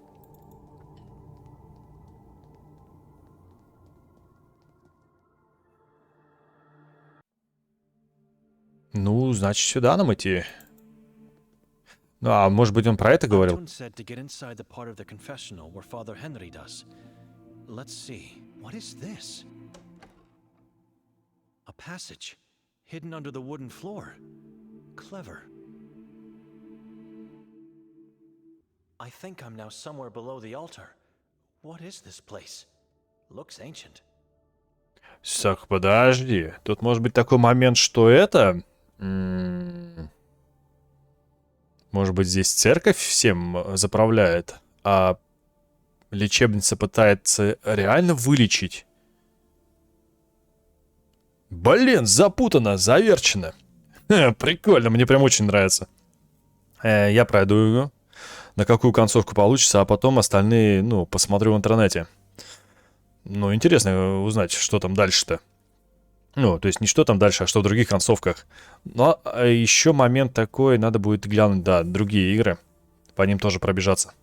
S1: Ну, значит, сюда нам идти. Ну, а может быть, он про это говорил?
S2: Anton said to get inside the part of the confessional where Father Henry does. Let's see. What is this? A passage hidden under the wooden floor. Clever. I think I'm now somewhere below the altar. What is this place? Looks ancient.
S1: Так, подожди. Тут может быть такой момент, что это... Может быть, здесь церковь всем заправляет, а лечебница пытается реально вылечить. Блин, запутано, заверчено. Прикольно, мне прям очень нравится. Я пройду его, на какую концовку получится, а потом остальные, ну, посмотрю в интернете. Ну, интересно узнать, что там дальше-то. Ну, то есть не что там дальше, а что в других концовках. Но еще момент такой, надо будет глянуть, да, другие игры. по ним тоже пробежаться.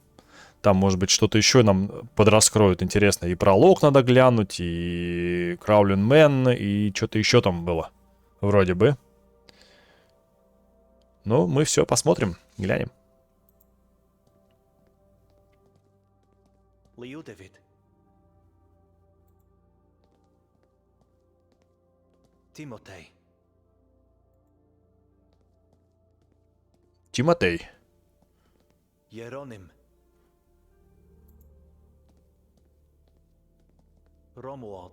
S1: Там, может быть, что-то еще нам подраскроют интересно. И пролог надо глянуть, и Краулин Мэн, и что-то еще там было. Вроде бы. Ну, мы все посмотрим, глянем.
S2: Liudevit. Timotei.
S1: Тимотей.
S2: Jeronim. Romuald.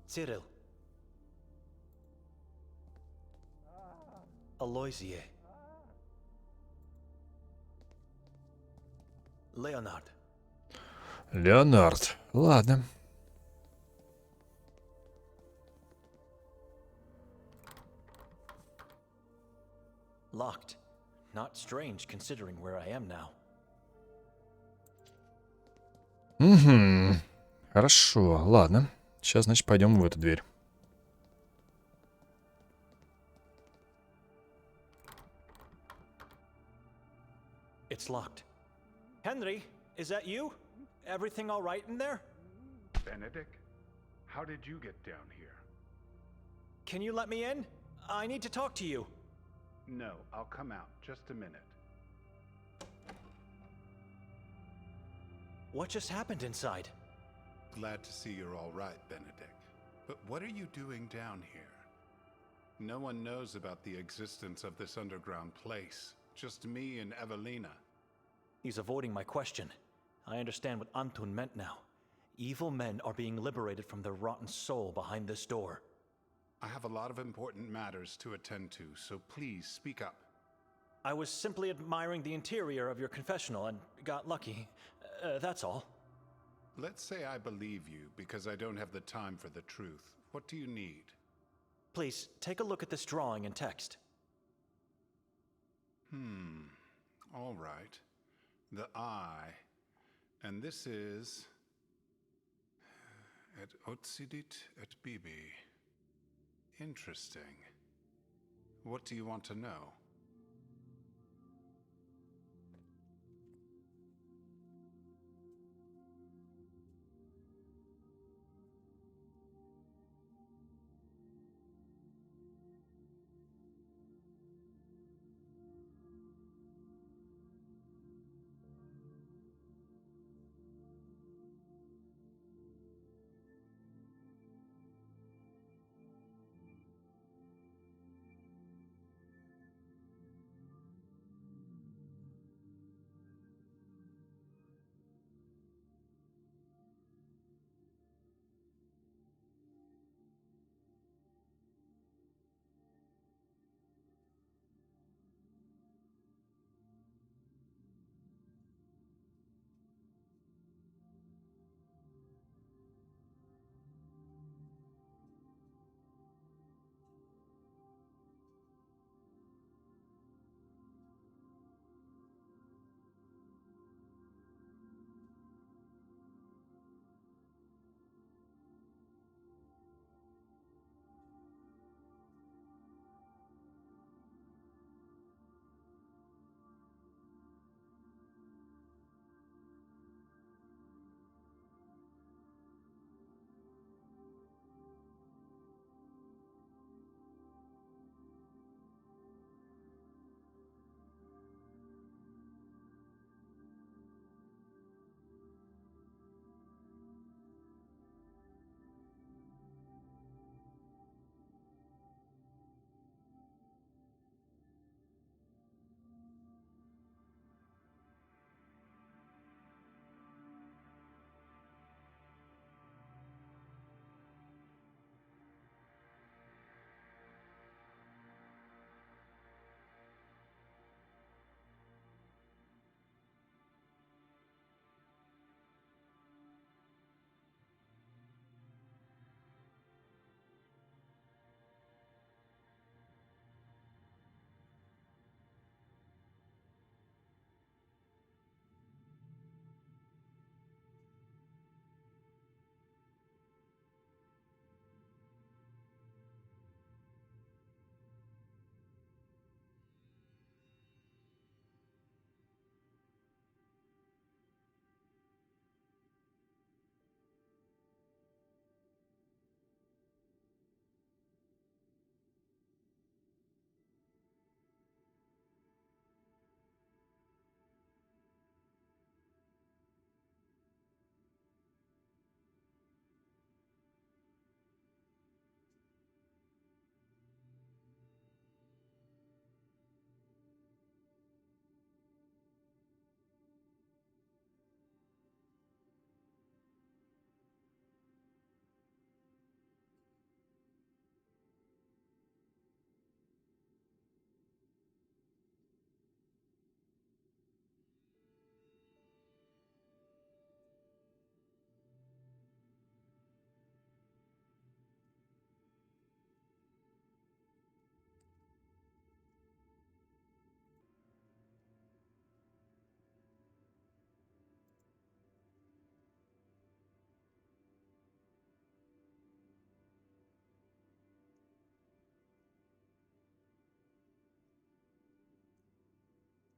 S2: Cyril. Aloysie. Leonard.
S1: Леонард. Ладно.
S2: Locked. Not strange considering where I am now.
S1: Угу. Хорошо, ладно. Сейчас, значит, пойдем в эту дверь.
S2: It's locked. Henry, is that you? Everything all right in there?
S9: Benedict, how did you get down here?
S2: Can you let me in? I need to talk to you.
S9: No, I'll come out. Just a minute.
S2: What just happened inside?
S9: Glad to see you're all right, Benedict. But what are you doing down here? No one knows about the existence of this underground place. Just me and Evelina.
S2: He's avoiding my question. I understand what Antun meant now. Evil men are being liberated from their rotten soul behind this door.
S9: I have a lot of important matters to attend to, so please speak up.
S2: I was simply admiring the interior of your confessional and got lucky. That's all.
S9: Let's say I believe you because I don't have the time for the truth. What do you need?
S2: Please, take a look at this drawing and text.
S9: All right. The eye. And this is... Et Otsidit et Bibi. Interesting. What do you want to know?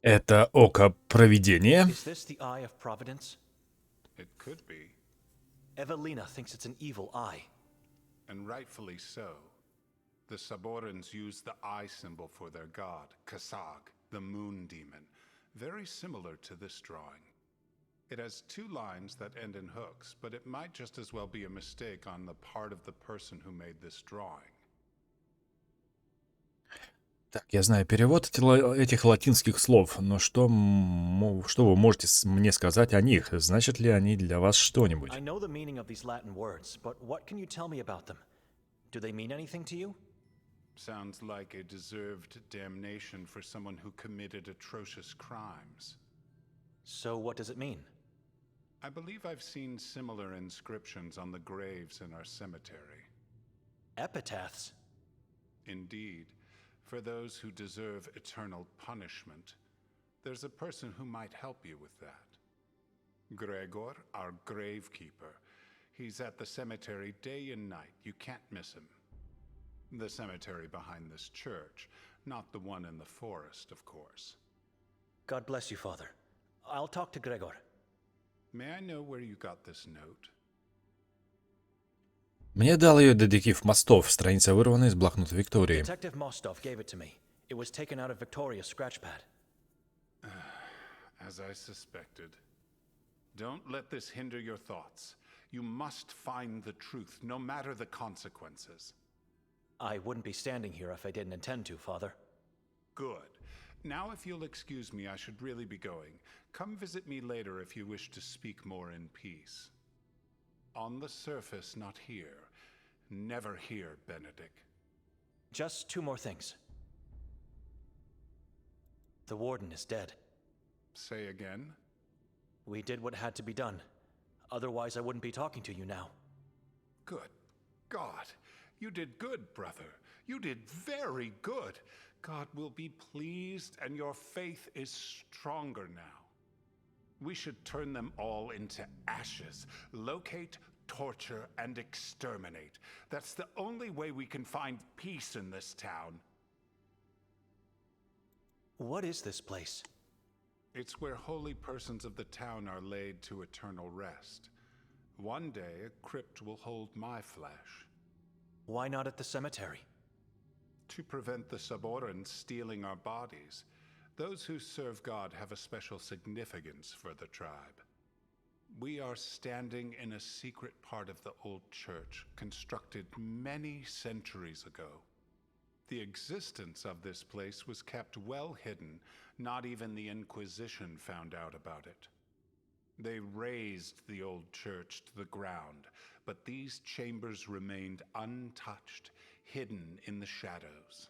S1: Это око провидения?
S2: Is this the eye of providence?
S9: It could be,
S2: Evelina thinks it's an evil eye.
S9: and rightfully so. The Saborans use the eye symbol for their god, Kasag, the moon demon, very similar to this drawing. It has two lines that end in hooks, but it might just as well be a mistake on the part of the person who made this drawing.
S1: Так, я знаю перевод этих латинских слов, но что вы можете мне сказать о них? Значит ли они для вас что-нибудь?
S2: I know the meaning of these Latin words, but what can you tell me about them? Do they mean anything to you?
S9: Sounds like a deserved damnation for someone who committed atrocious crimes.
S2: So what does it mean?
S9: I believe I've seen similar inscriptions on the graves in our cemetery.
S2: Epitaphs?
S9: Indeed, for those who deserve eternal punishment, there's a person who might help you with that. Gregor, our gravekeeper. He's at the cemetery day and night. You can't miss him. The cemetery behind this church, not the one in the forest, of course.
S2: God bless you, Father. I'll talk to Gregor.
S9: May I know where you got this note?
S1: Мне дал ее детектив Мостов, страница вырвана из блокнота Виктории.
S2: Detective Mostov gave it to me. It was taken out of Victoria's scratchpad.
S9: As I suspected. Don't let this hinder your thoughts. You must find the truth, no matter the consequences.
S2: I wouldn't be standing here if I didn't intend to, Father.
S9: Good. Now, if you'll excuse me, I should really be going. Come visit me later if you wish to speak more in peace. On the surface, not here. Never here, Benedict.
S2: Just two more things. The warden is dead.
S9: Say again?
S2: We did what had to be done. Otherwise, I wouldn't be talking to you now.
S9: Good God. You did good, brother. You did very good. God will be pleased, and your faith is stronger now. We should turn them all into ashes. Locate, torture, and exterminate. That's the only way we can find peace in this town.
S2: What is this place?
S9: It's where holy persons of the town are laid to eternal rest. One day, a crypt will hold my flesh.
S2: Why not at the cemetery?
S9: To prevent the Saborans stealing our bodies. Those who serve God have a special significance for the tribe. We are standing in a secret part of the old church, constructed many centuries ago. The existence of this place was kept well hidden. Not even the Inquisition found out about it. They razed the old church to the ground, but these chambers remained untouched, hidden in the shadows.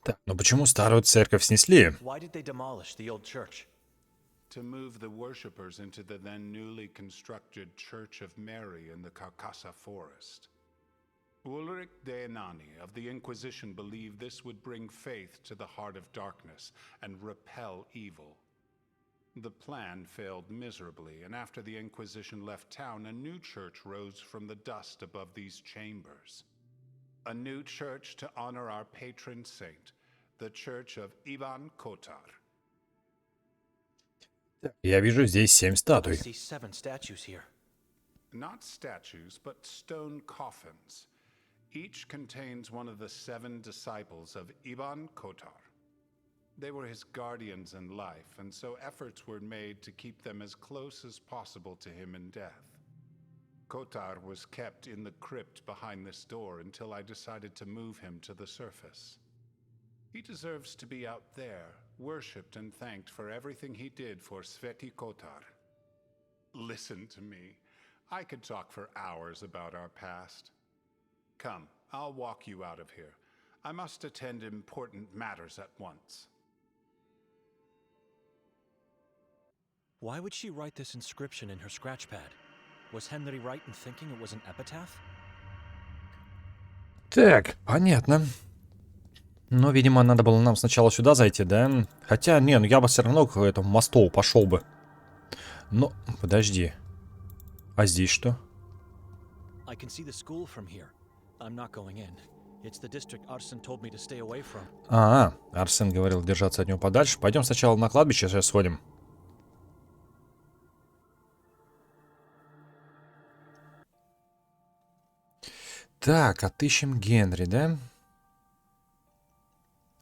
S1: Так, но почему старую церковь снесли?
S2: Why did they demolish the old church?
S9: To move the worshippers into the then newly constructed Church of Mary in the Carcassa forest. Ulrich de Enani of the Inquisition believed this would bring faith to the heart of darkness and repel evil. The plan failed miserably, and after the Inquisition left town, a new church rose from the dust above these chambers. A new church to honor our patron saint, the Church of Ivan Kotar.
S1: Я вижу здесь 7
S2: I
S1: статуй.
S2: see 7 statues here.
S9: Not statues, but stone coffins. Each contains one of the 7 disciples of Ivan Kotar. They were his guardians in life, and so efforts were made to keep them as close as possible to him in death. Kotar was kept in the crypt behind this door until I decided to move him to the surface. He deserves to be out there, worshipped and thanked for everything he did for Sveti Kotar. Listen to me. I could talk for hours about our past. Come, I'll walk you out of here. I must attend important matters at once.
S2: Why would she write this inscription in her scratchpad? Was Henry right in thinking it was an epitaph?
S1: Так, понятно. Но, видимо, надо было нам сначала сюда зайти, да? Хотя, не, ну я бы все равно к этому мосту пошел бы. Но, подожди. А здесь что?
S2: I can see the school from here. I'm not going in. It's the district Arsen told me to stay away from.
S1: Арсен говорил держаться от него подальше. Пойдем сначала на кладбище, сейчас сходим. Так, отыщем Генри, да?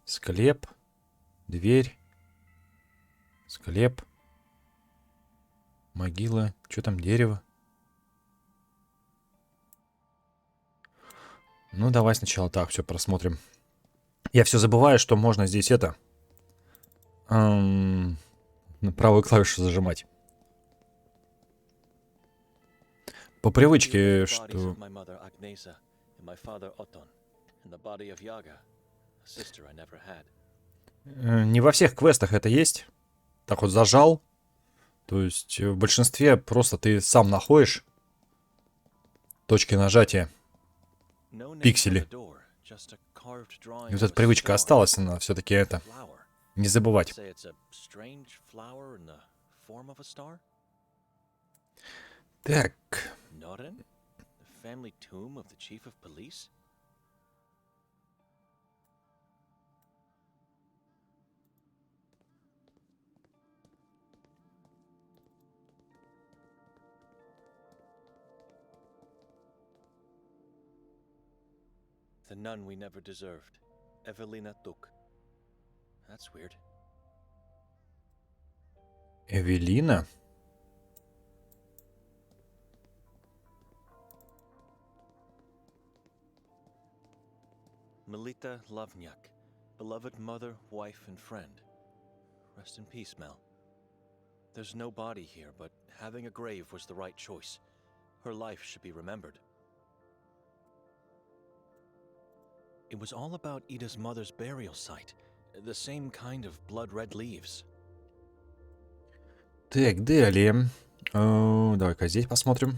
S1: Склеп. Дверь. Склеп. Могила. Что там, дерево? Ну, давай сначала так все просмотрим. Я все забываю, что можно здесь это... на правую клавишу зажимать. По привычке, что... Не во всех квестах это есть. Так вот зажал. То есть в большинстве просто ты сам находишь точки нажатия. Пиксели. И вот эта привычка осталась, она все-таки это... Не забывать. Так.
S2: The nun we never deserved, Evelina Tuk. That's weird.
S1: Эвелина?
S2: Melita Lovnyak, beloved mother, wife, and friend. Rest in peace, Mel. There's no body here, but having a grave was the right choice. Her life should be remembered. It was all about Ida's mother's burial site. The same kind of blood-red leaves.
S1: Так, далее. Давай-ка здесь посмотрим.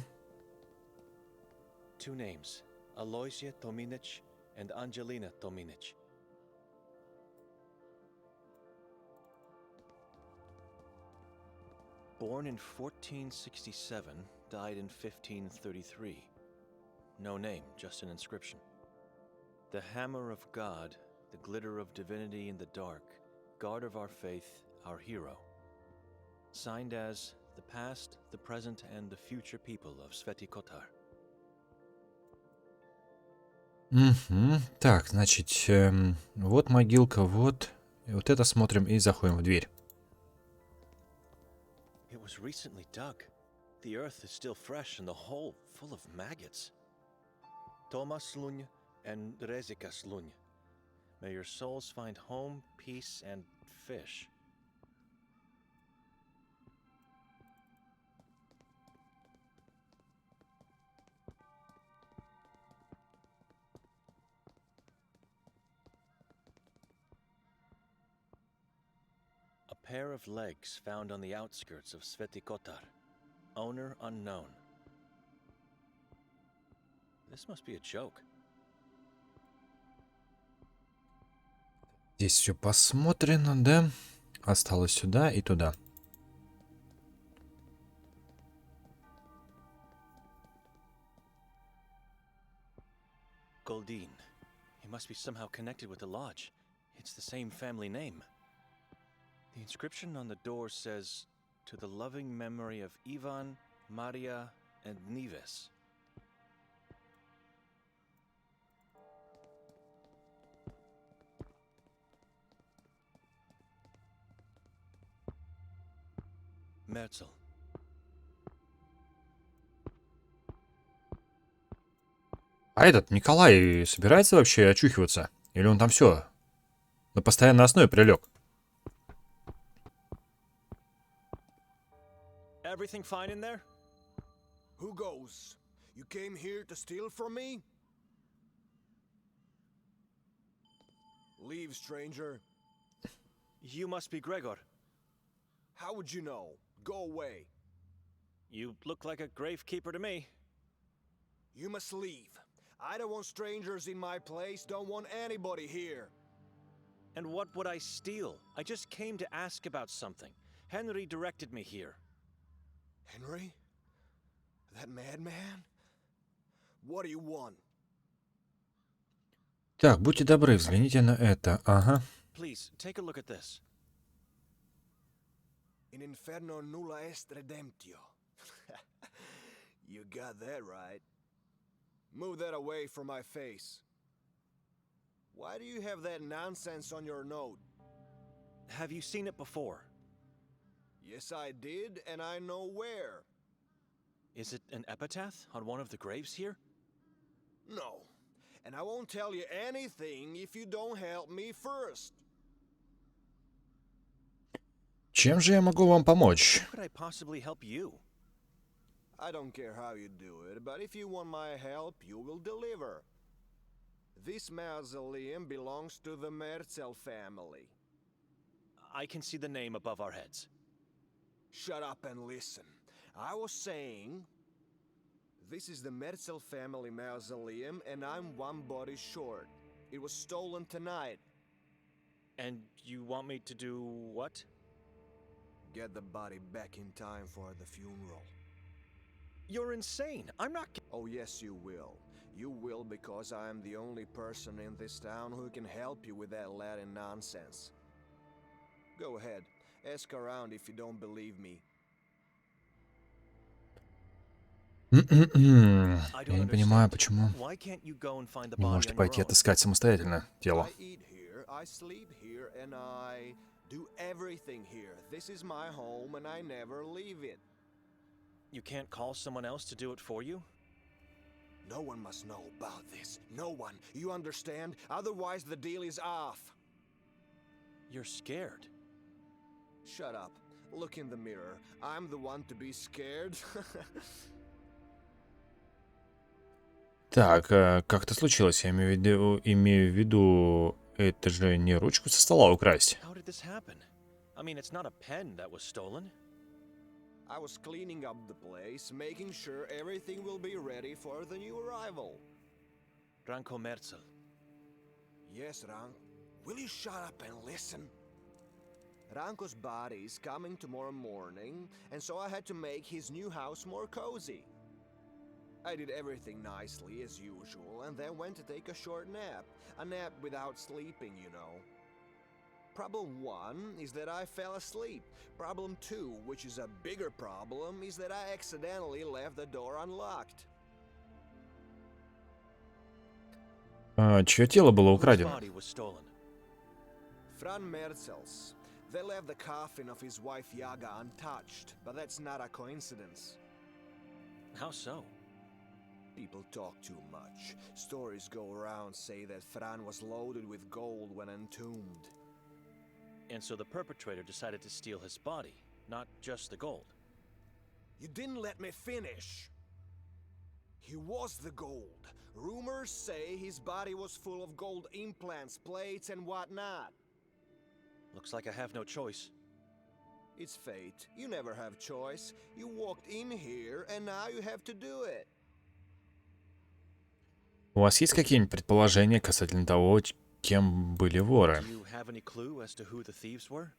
S2: Two names, Aloysia Tominich and Angelina Tominich. Born in 1467, died in 1533. No name, just an inscription. The hammer of God, the glitter of divinity in the dark, guard of our faith, our hero. Signed as the past, the present, and the future people of Sveti Kotar.
S1: Так, значит, вот могилка, вот. И вот это смотрим и заходим в дверь.
S2: It was recently dug. The earth is still fresh and the hole full of maggots. Thomas Lunya and Rezika Slunya. May your souls find home, peace, and fish. A pair of legs found on the outskirts of Sveti Kotar. Owner unknown. This must be a joke.
S1: Здесь все посмотрено, да? Осталось сюда и туда.
S2: Goldine. He must be somehow connected with the lodge. It's the same family name. The inscription on the door says, "To the loving memory of Ivan, Maria, and Nives." Merzel.
S1: А этот Николай собирается вообще очухиваться? Или он там все на постоянной основе прилег?
S2: Everything fine in there?
S3: Who goes? You came here to steal from me? Leave, stranger.
S2: You must be Gregor.
S3: How would you know? Go away.
S2: You look like a gravekeeper to me.
S3: You must leave. I don't want strangers in my place, don't want anybody here.
S2: And what would I steal? I just came to ask about something. Henry directed me here.
S3: Henry? That madman? What do you want?
S1: Так, будьте добры, взгляните на это. Ага.
S2: Please, take a look at this.
S3: In inferno nulla est redemptio. You got that right. Move that away from my face. Why do you have that nonsense on your note?
S2: Have you seen it before?
S3: Yes, I did, and I know where.
S2: Is it an epitaph on one of the graves here?
S3: No. And I won't tell you anything if you don't help me first.
S1: Чем же я могу вам помочь?
S2: How could I possibly help you?
S3: I don't care how you do it, but if you want my help, you will deliver. This mausoleum belongs to the Merzel family.
S2: I can see the name above our heads.
S3: Shut up and listen. I was saying, this is the Merzel family mausoleum, and I'm one body short. It was stolen tonight.
S2: And you want me to do what?
S3: Get the body back in time for the funeral.
S2: You're insane. I'm not.
S3: Oh, yes, you will. You will because I am the only person in this town who can help you with that Latin nonsense. Go ahead. Ask around if you don't believe me.
S1: Я не понимаю, почему
S2: Why can't you go and find the
S1: не
S2: body
S1: можете
S2: on your
S1: пойти
S2: own?
S1: отыскать самостоятельно тело.
S3: I eat here, I sleep here, and I do everything here. This is my home, and I never leave it.
S2: You can't call someone else to do it for you?
S3: No one must know about this. No one. You understand? Otherwise, the deal is off.
S2: You're scared.
S3: Shut up. Look in the mirror. I'm the one to be scared.
S1: Так, как это случилось? Я имею в виду, это же не ручку со стола украсть.
S2: How did this happen? I mean, it's not a pen that was stolen.
S3: I was cleaning up the place, making sure everything will be ready for the new arrival.
S2: Ranko Merzel.
S3: Yes, Rank. Will you shut up and listen? Ranko's body is coming tomorrow morning, and so I had to make his new house more cozy. I did everything nicely as usual, and then went to take a short nap. A nap without sleeping, you know. Problem 1 is that I fell asleep. Problem 2, which is a bigger problem, is that I accidentally left the door unlocked.
S1: Чье тело было
S2: Whose
S1: украдено?
S2: body was stolen?
S3: Fran Merzel's. They left the coffin of his wife Yaga untouched, but that's not a coincidence.
S2: How so?
S3: People talk too much. Stories go around say that Fran was loaded with gold when entombed.
S2: And so the perpetrator decided to steal his body, not just the gold.
S3: You didn't let me finish. He was the gold. Rumors say his body was full of gold implants, plates, and whatnot.
S2: Looks like I have no choice.
S3: It's fate. You never have choice. You walked in here, and now you have to do it.
S1: У вас есть какие-нибудь предположения касательно того, кем были воры?
S2: Do you have any clue as to who the thieves were?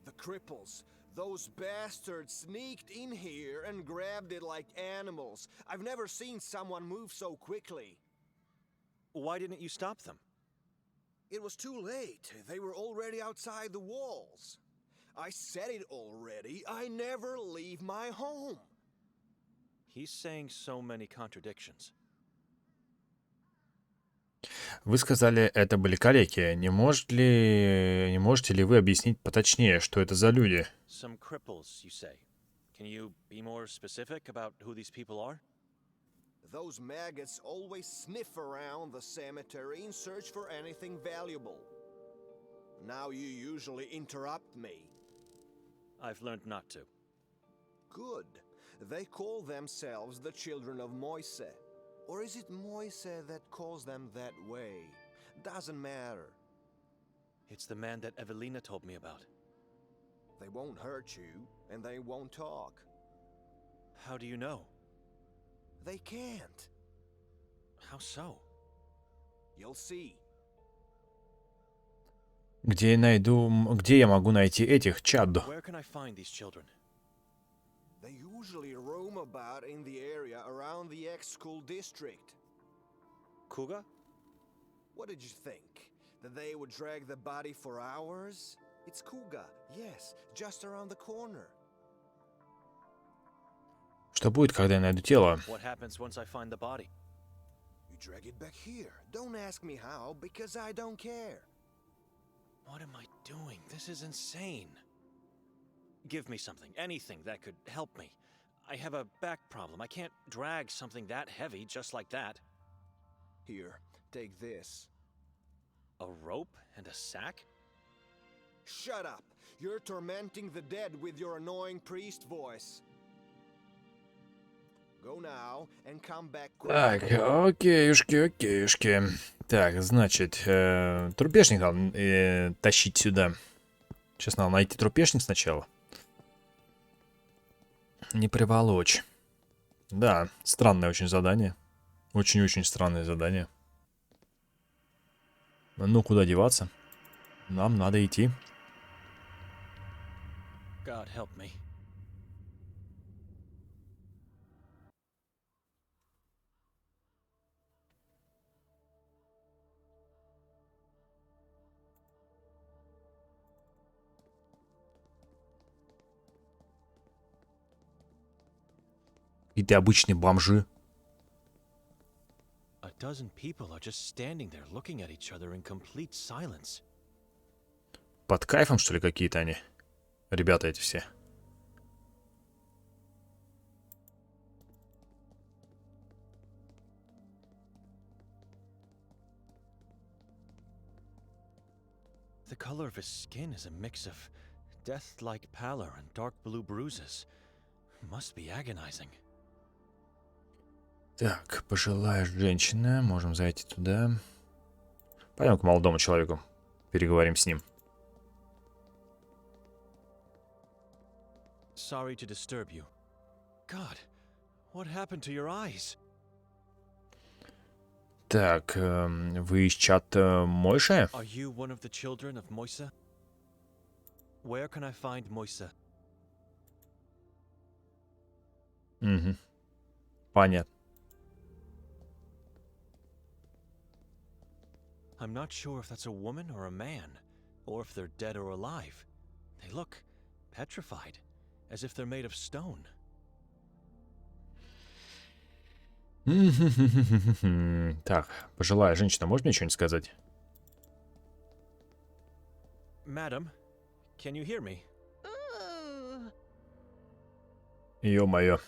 S3: The cripples. Those bastards sneaked in here and grabbed it like animals. I've never seen someone move so quickly.
S2: Why didn't you stop them?
S3: It was too late. They were already outside the walls. I said it already. I never leave my home.
S2: He's saying so many contradictions.
S1: Вы сказали, это были калеки. Не можете ли вы объяснить поточнее, что это за люди?
S2: Some cripples, you say. Can you be more specific about who these people are?
S3: Those maggots always sniff around the cemetery in search for anything valuable. Now you usually interrupt me.
S2: I've learned not to.
S3: Good. They call themselves the children of Moise. Or is it Moise that calls them that way? Doesn't matter.
S2: It's the man that Evelina told me about.
S3: They won't hurt you, and they won't talk.
S2: How do you know?
S3: They can't.
S2: How so?
S3: You'll see.
S1: Где я могу найти этих чад?
S2: Where can I find these children?
S3: They usually roam about in the area around the ex-school district.
S2: Kuga?
S3: What did you think? That they would drag the body for hours? It's Kuga, yes, just around the corner.
S1: Что будет, когда я найду тело?
S2: What happens once I find the body?
S3: You drag it back here. Don't ask me how, because I don't care.
S2: What am I doing? This is insane. Give me something, anything that could help me. I have a back problem. I can't drag something that heavy just like that.
S3: Here, take this.
S2: A rope and a sack?
S3: Shut up! You're tormenting the dead with your annoying priest voice. Go now and come back quick.
S1: Так, окейушки. Так, значит, трупешник надо тащить сюда. Сейчас надо найти трупешник сначала. Не приволочь. Да, странное очень задание. Очень-очень странное задание. Ну, куда деваться? Нам надо идти.
S2: God help me.
S1: Какие-то обычные бомжи.
S2: A dozen people are just standing there looking at each other in complete silence.
S1: Под кайфом, что ли, какие-то они? Ребята эти все.
S2: The color of his skin is a mix of death-like pallor and dark blue bruises. Must be agonizing.
S1: Так, пожилая женщина. Можем зайти туда. Пойдем к молодому человеку. Переговорим с ним.
S2: Sorry to disturb you. God, what happened to your eyes?
S1: Так, вы из чата Мойши?
S2: Are you one of the children of Moisa? Where can I find Moisa?
S1: Угу. Понятно.
S2: I'm not sure if that's a woman or a man, or if they're dead or alive. They look petrified, as if they're made of stone.
S1: Так, пожилая женщина, может мне что-нибудь сказать?
S2: Madam, can you hear me?
S1: Ё-моё.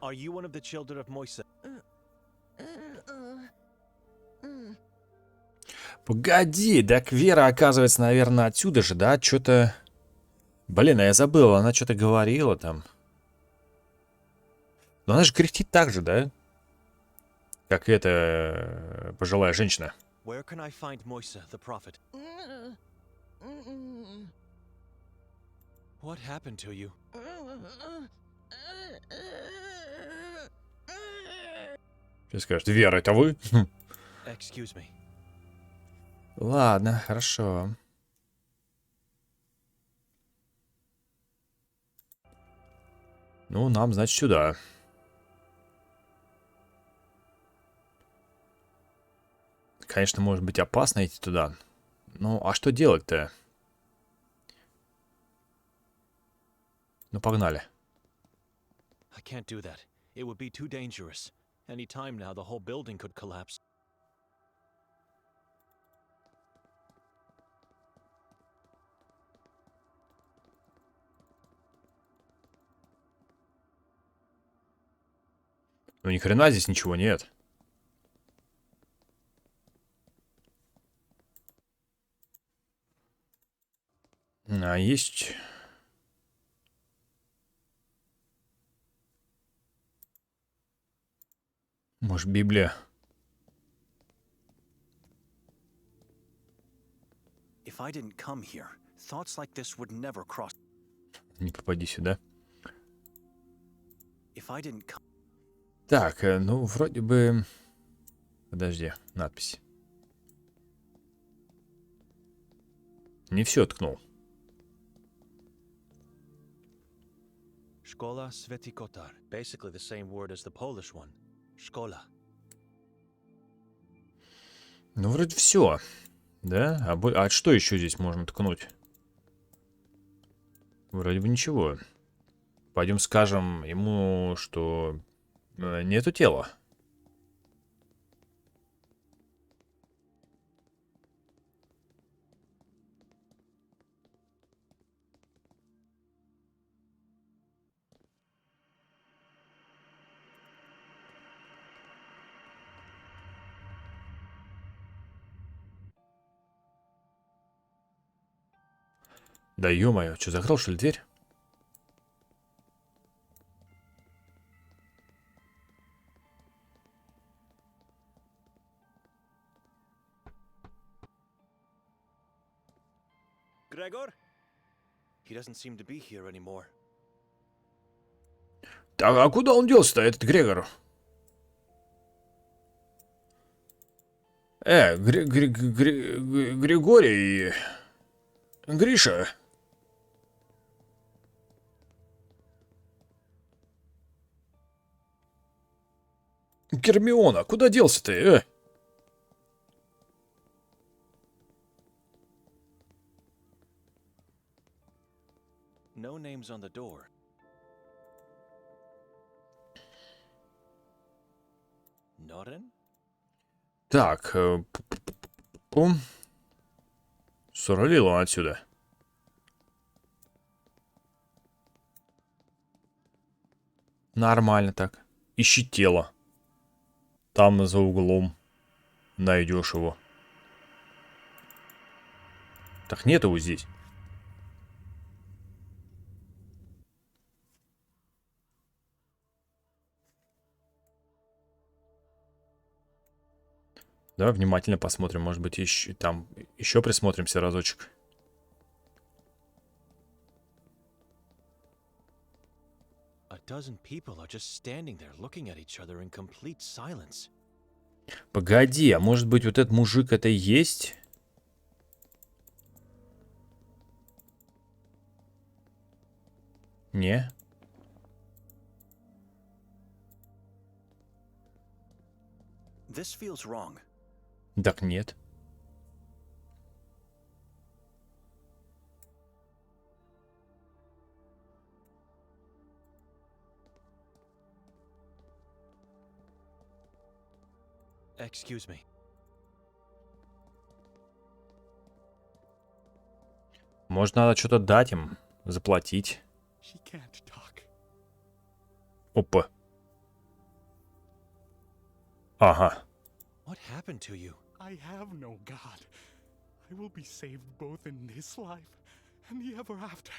S2: Are you one of the children of Moisa?
S1: Погоди, так Вера, оказывается, наверное, отсюда же, да? Что-то... Блин, а я забыл, она что-то говорила там. Но она же кряхтит так же, да? Как эта пожилая женщина.
S2: Where can I find Moisa, the prophet? What happened to you?
S1: Что скажешь? Вера, это вы?
S2: Excuse me.
S1: Ладно, хорошо. Ну, нам, значит, сюда. Конечно, может быть опасно идти туда. Ну, а что делать-то? Ну, погнали.
S2: I can't do that. It would be too dangerous. Any time now, the whole building could collapse.
S1: Ну, ни хрена здесь ничего нет. А есть... Может, Библия?
S2: If I didn't come here, thoughts like this would never cross.
S1: Не попади сюда.
S2: If I didn't come...
S1: Так, ну, вроде бы... Подожди, надпись. Не все ткнул.
S2: Школа Святый Kotar. Basically the same word as the Polish one. Школа.
S1: Ну, вроде все. Да? А что еще здесь можно ткнуть? Вроде бы ничего. Пойдем скажем ему, что нету тела. Да ё-моё, что, закрыл, что ли, дверь?
S2: Gregor? He doesn't seem to be here anymore.
S1: Так, а куда он делся-то, этот Грегор? Григорий... Гриша... Гермиона, куда делся ты,
S2: No names on the door. Norin?
S1: Так, пум. Свалил он отсюда. Нормально так. Ищи тело. Там за углом. Найдешь его. Так нет его здесь. Давай внимательно посмотрим. Может быть, еще присмотримся разочек.
S2: A dozen people are just standing there looking at each other in complete silence.
S1: Погоди, а может быть вот этот мужик это и есть? Не?
S2: This feels wrong.
S1: Так нет.
S2: Excuse me.
S1: Может, надо что-то дать им, заплатить.
S7: She can't talk.
S1: Опа. Ага.
S2: What happened to you?
S7: I have no God. I will be saved both in this life and the ever after.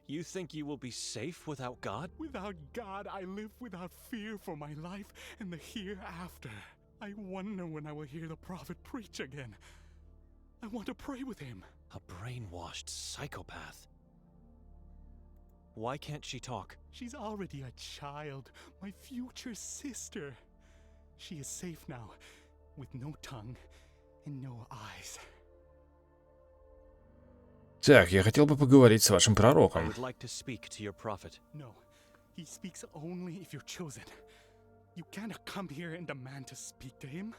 S2: You think you will be safe without God?
S7: Without God, I live without fear for my life and the hereafter. I wonder when I will hear the prophet preach again. I want to pray with him.
S2: A brainwashed psychopath. Why can't she talk?
S7: She's already a child, my future sister. She is safe now, with no tongue and no eyes.
S1: Так, я хотел бы поговорить с вашим
S2: I
S1: пророком.
S2: would like to speak to your prophet.
S7: No, he speaks only if you're chosen. You cannot come here and demand to speak to him.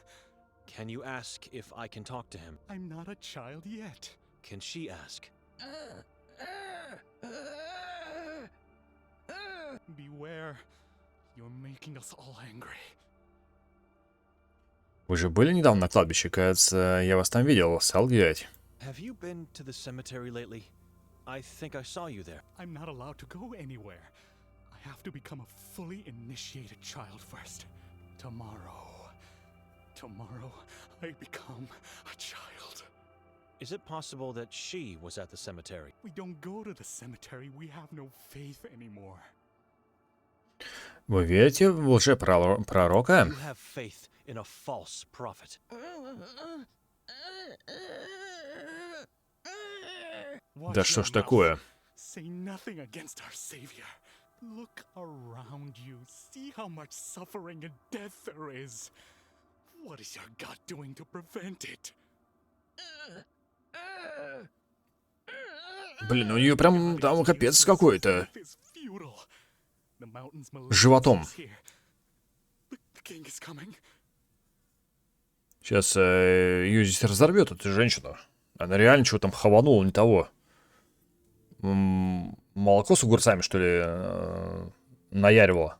S2: Can you ask if I can talk to him?
S7: I'm not a child yet.
S2: Can she ask?
S7: Beware, you're making us all angry.
S1: Вы же были недавно на кладбище, кажется, я вас там видел, солгать.
S2: Have you been to the cemetery lately? I think I saw you there.
S7: I'm not allowed to go anywhere. I have to become a fully initiated child first. Tomorrow, I become a child.
S2: Is it possible that she was at the cemetery?
S7: We don't go to the cemetery. We have no faith anymore.
S1: Вы верите в лжепророка?
S2: You have faith in a false prophet.
S1: Да что ж такое?
S7: Say nothing against our Savior. Look around you. See how much suffering and death there is. What is your God doing to prevent it?
S1: Блин, у нее прям там капец какой-то.
S7: It's futile. The mountains
S1: Животом.
S7: here. The king is coming.
S1: Сейчас ее здесь разорвет, эту женщину. Она реально чего там хаванула, не того. Молоко с огурцами, что ли, наяривала.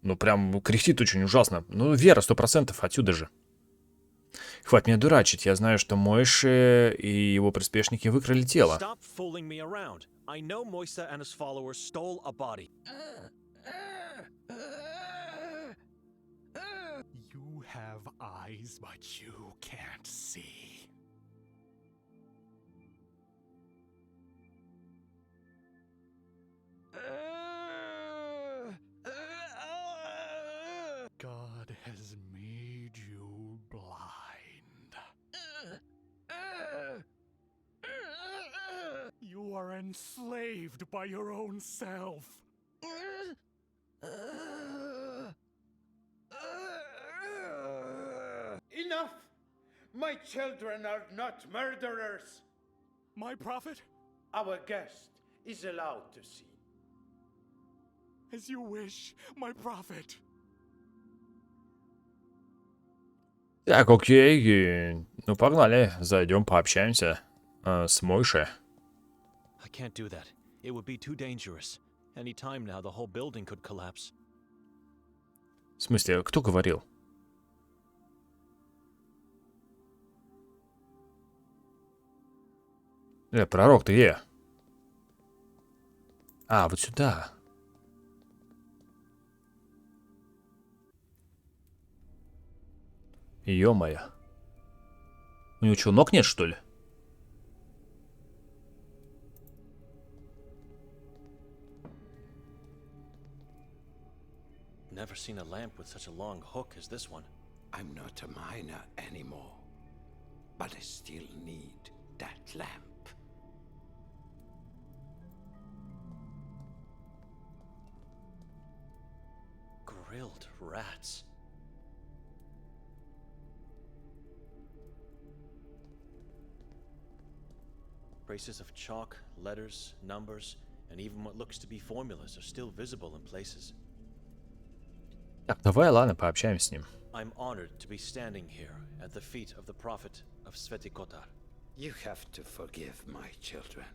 S1: Ну, прям кряхтит очень ужасно. Ну, Вера, 100%, отсюда же. Хватит меня дурачить, я знаю, что Мойши и его приспешники выкрали тело.
S2: Stop fooling me around. I know Moisa and his followers stole a body.
S7: You have eyes, but you can't see. God has made you blind. You are enslaved by your own self.
S10: Enough! My children are not murderers!
S7: My prophet,
S10: Our guest is allowed to see.
S7: as you wish, my prophet.
S1: Так, окей. Ну, погнали. Зайдем, пообщаемся с Мойши.
S2: I can't do that. It would be too dangerous. Any time now, the whole building could collapse.
S1: В смысле, кто говорил? Пророк, ты где? А, вот сюда. Ё-моё. У него что, ног нет, что ли?
S2: Never seen a lamp with such a long hook as this one.
S10: I'm not a miner anymore, but I still need that lamp.
S2: Grilled rats. Traces of chalk, letters, numbers, and even what looks to be formulas are still visible in places.
S1: Так, давай, ладно, пообщаемся с ним.
S2: I'm honored to be standing here at the feet of the prophet of Sveti Kotar.
S10: You have to forgive my children.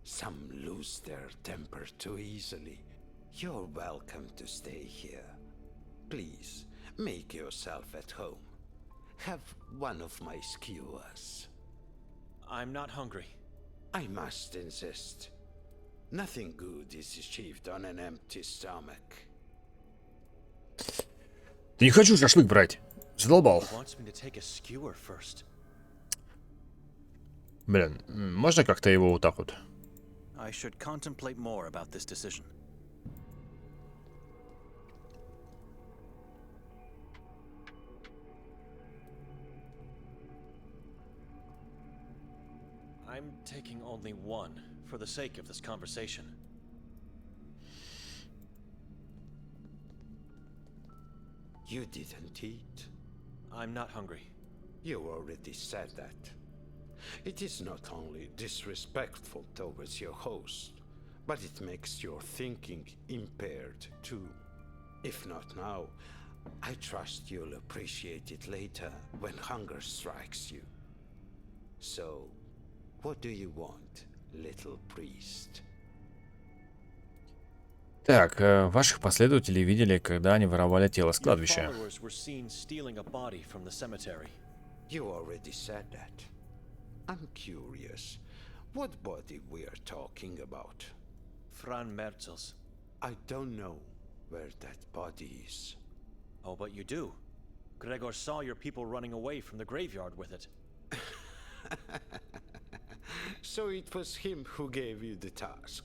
S10: Some lose their temper too easily. You're welcome to stay here. Please, make yourself at home. Have one of my skewers.
S2: I'm not hungry.
S10: I must insist. Nothing good is achieved on an empty stomach.
S1: Да не хочу шашлык брать. Задолбал.
S2: He wants me to take a skewer first.
S1: Блин, можно как-то его вот так вот?
S2: I should contemplate more about this decision. I'm taking only one for the sake of this conversation.
S10: You didn't eat.
S2: I'm not hungry.
S10: You already said that. It is not only disrespectful towards your host, but it makes your thinking impaired too. If not now, I trust you'll appreciate it later when hunger strikes you. So, what do you want, little priest?
S1: Так, ваших последователей видели, когда они воровали тело с кладбища.
S2: Followers were seen stealing a body from the cemetery.
S10: You already said that. I'm curious, what body we are talking about?
S2: Fran Merzel's.
S10: I don't know where that body is.
S2: Oh, but you do. Gregor saw your people running away from the graveyard with it.
S10: So it was him who gave you the task.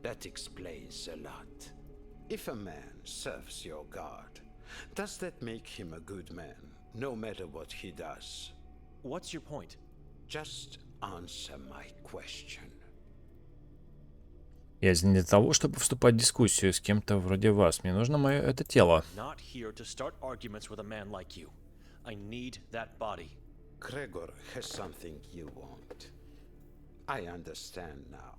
S10: That explains a lot. If a man serves your god, does that make him a good man, no matter what he does?
S2: What's your point?
S10: Just answer my question.
S1: Я здесь не для того, чтобы вступать в дискуссию с кем-то вроде вас. Мне нужно мое это тело.
S2: Not here to start arguments with a man like you. I need that body.
S10: Gregor has something you want. I understand now.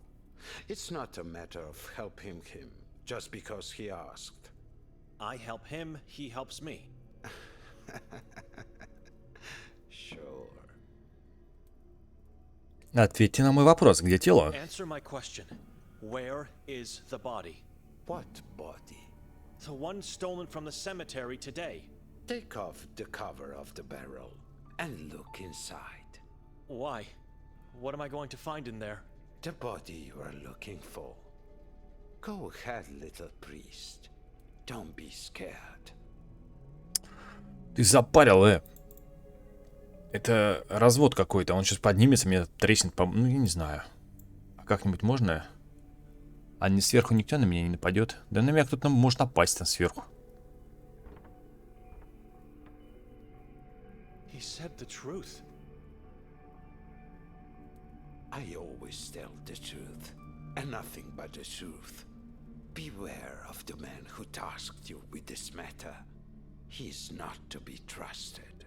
S10: It's not a matter of helping him just because he asked.
S2: I help him, he helps me.
S1: Ответьте на мой вопрос, где тело?
S2: Answer my question. Where is the body?
S10: What body?
S2: The one stolen from the cemetery today.
S10: Take off the cover of the barrel and look inside.
S2: Why? What am I going to find in there?
S10: The body you are looking for. Go ahead, little priest. Don't be scared.
S1: Ты запарил, Это развод какой-то. Он сейчас поднимется, меня треснет по... Ну, я не знаю. А как-нибудь можно? А не сверху никто на меня не нападет? Да на меня кто-то может напасть там сверху.
S2: He said the truth.
S10: I always tell the truth, and nothing but the truth. Beware of the man who tasked you with this matter. He is not to be trusted.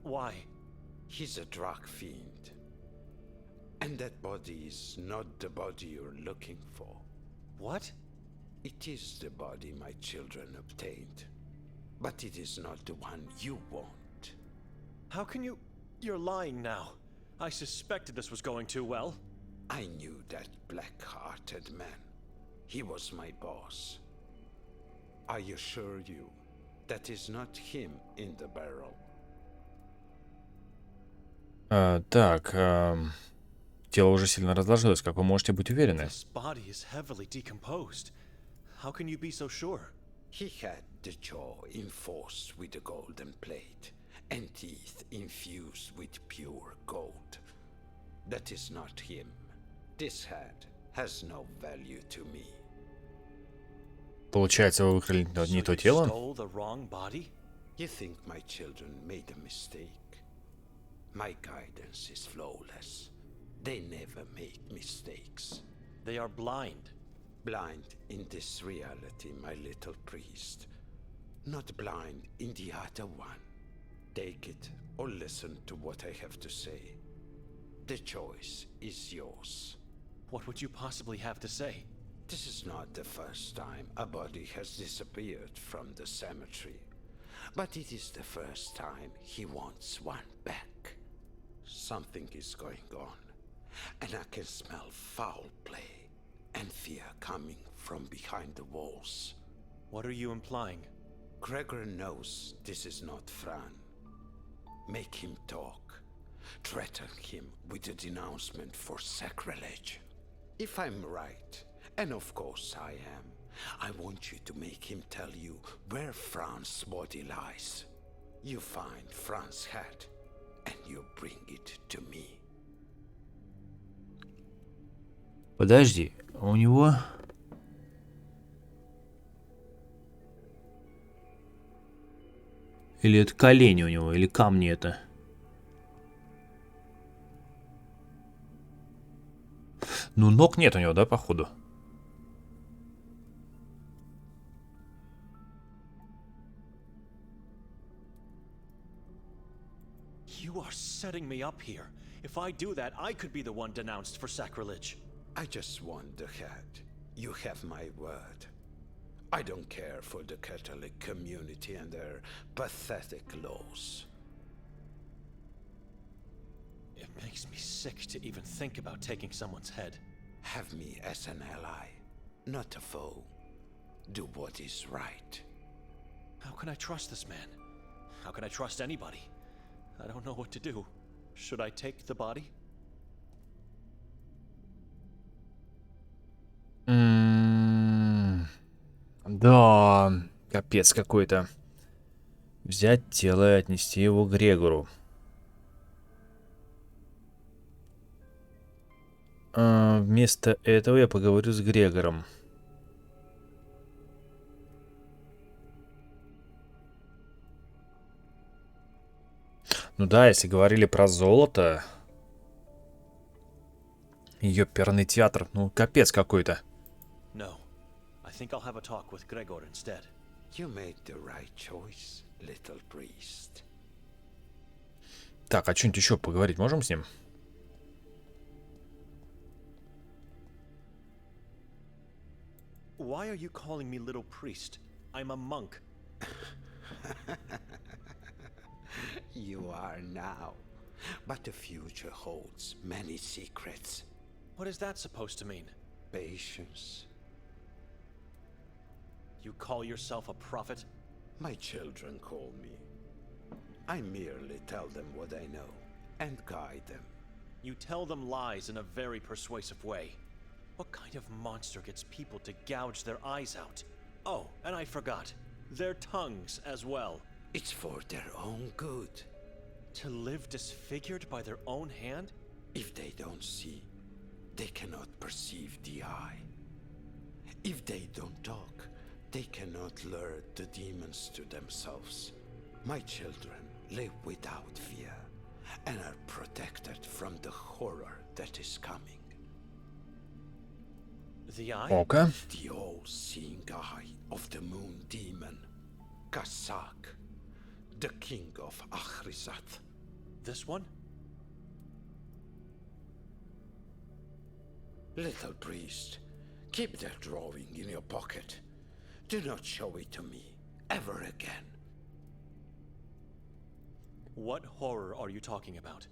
S2: Why?
S10: He's a drug fiend. And that body is not the body you're looking for.
S2: What?
S10: It is the body my children obtained. But it is not the one you want.
S2: How can you... You're lying now. I suspected this was going too well.
S10: I knew that black-hearted man. He was my boss. I assure you, that is not him in the barrel.
S1: Тело уже сильно разложилось, как вы можете быть уверены?
S2: This body is heavily decomposed. How can you be so sure?
S10: He had the jaw enforced with a golden plate, and teeth infused with pure gold. That is not him. This head has no value to me.
S1: Получается, вы выкрали не то тело?
S2: Stole the wrong body?
S10: You think my children made a mistake? My guidance is flawless. They never make mistakes.
S2: They are blind.
S10: Blind in this reality, my little priest. Not blind in the other one. Take it or listen to what I have to say. The choice is yours.
S2: What would you possibly have to say?
S10: This is not the first time a body has disappeared from the cemetery. But it is the first time he wants one back. Something is going on, and I can smell foul play and fear coming from behind the walls.
S2: What are you implying?
S10: Gregor knows this is not Fran. Make him talk. Threaten him with a denouncement for sacrilege. If I'm right, and of course I am, I want you to make him tell you where Fran's body lies. You find Fran's head, and you bring it to me.
S1: Подожди, у него... Или это колени у него, или камни это? Ну, ног нет у него, да, походу?
S2: You are setting me up here. If I do that, I could be the one denounced for sacrilege.
S10: I just want the head. You have my word. I don't care for the Catholic community and their pathetic laws.
S2: It makes me sick to even think about taking someone's head.
S10: Have me as an ally, not a foe. Do what is right.
S2: How can I trust this man? How can I trust anybody? I don't know what to do. Should I take the body?
S1: Да, капец какой-то. Взять тело и отнести его к Грегору. Вместо этого я поговорю с Грегором. Ну да, если говорили про золото. Ёперный театр. Ну, капец какой-то.
S2: No. I think I'll have a talk with Gregor instead.
S10: You made the right choice, little priest.
S1: Так, а что-нибудь еще поговорить можем с ним?
S2: Why are you calling me little priest? I'm a monk.
S10: You are now. But the future holds many secrets.
S2: What is that supposed to mean?
S10: Patience.
S2: You call yourself a prophet?
S10: My children call me. I merely tell them what I know and guide them.
S2: You tell them lies in a very persuasive way. What kind of monster gets people to gouge their eyes out? Oh, and I forgot. Their tongues as well.
S10: It's for their own good.
S2: To live disfigured by their own hand?
S10: If they don't see, they cannot perceive the eye. If they don't talk, they cannot lure the demons to themselves. My children live without fear and are protected from the horror that is coming.
S2: The eye?
S1: Око.
S10: The all-seeing eye of the moon demon, Kasak, the king of Ahrizath.
S2: This one?
S10: Little priest, keep that drawing in your pocket. Do not show it to me ever again.
S2: What horror are you talking about?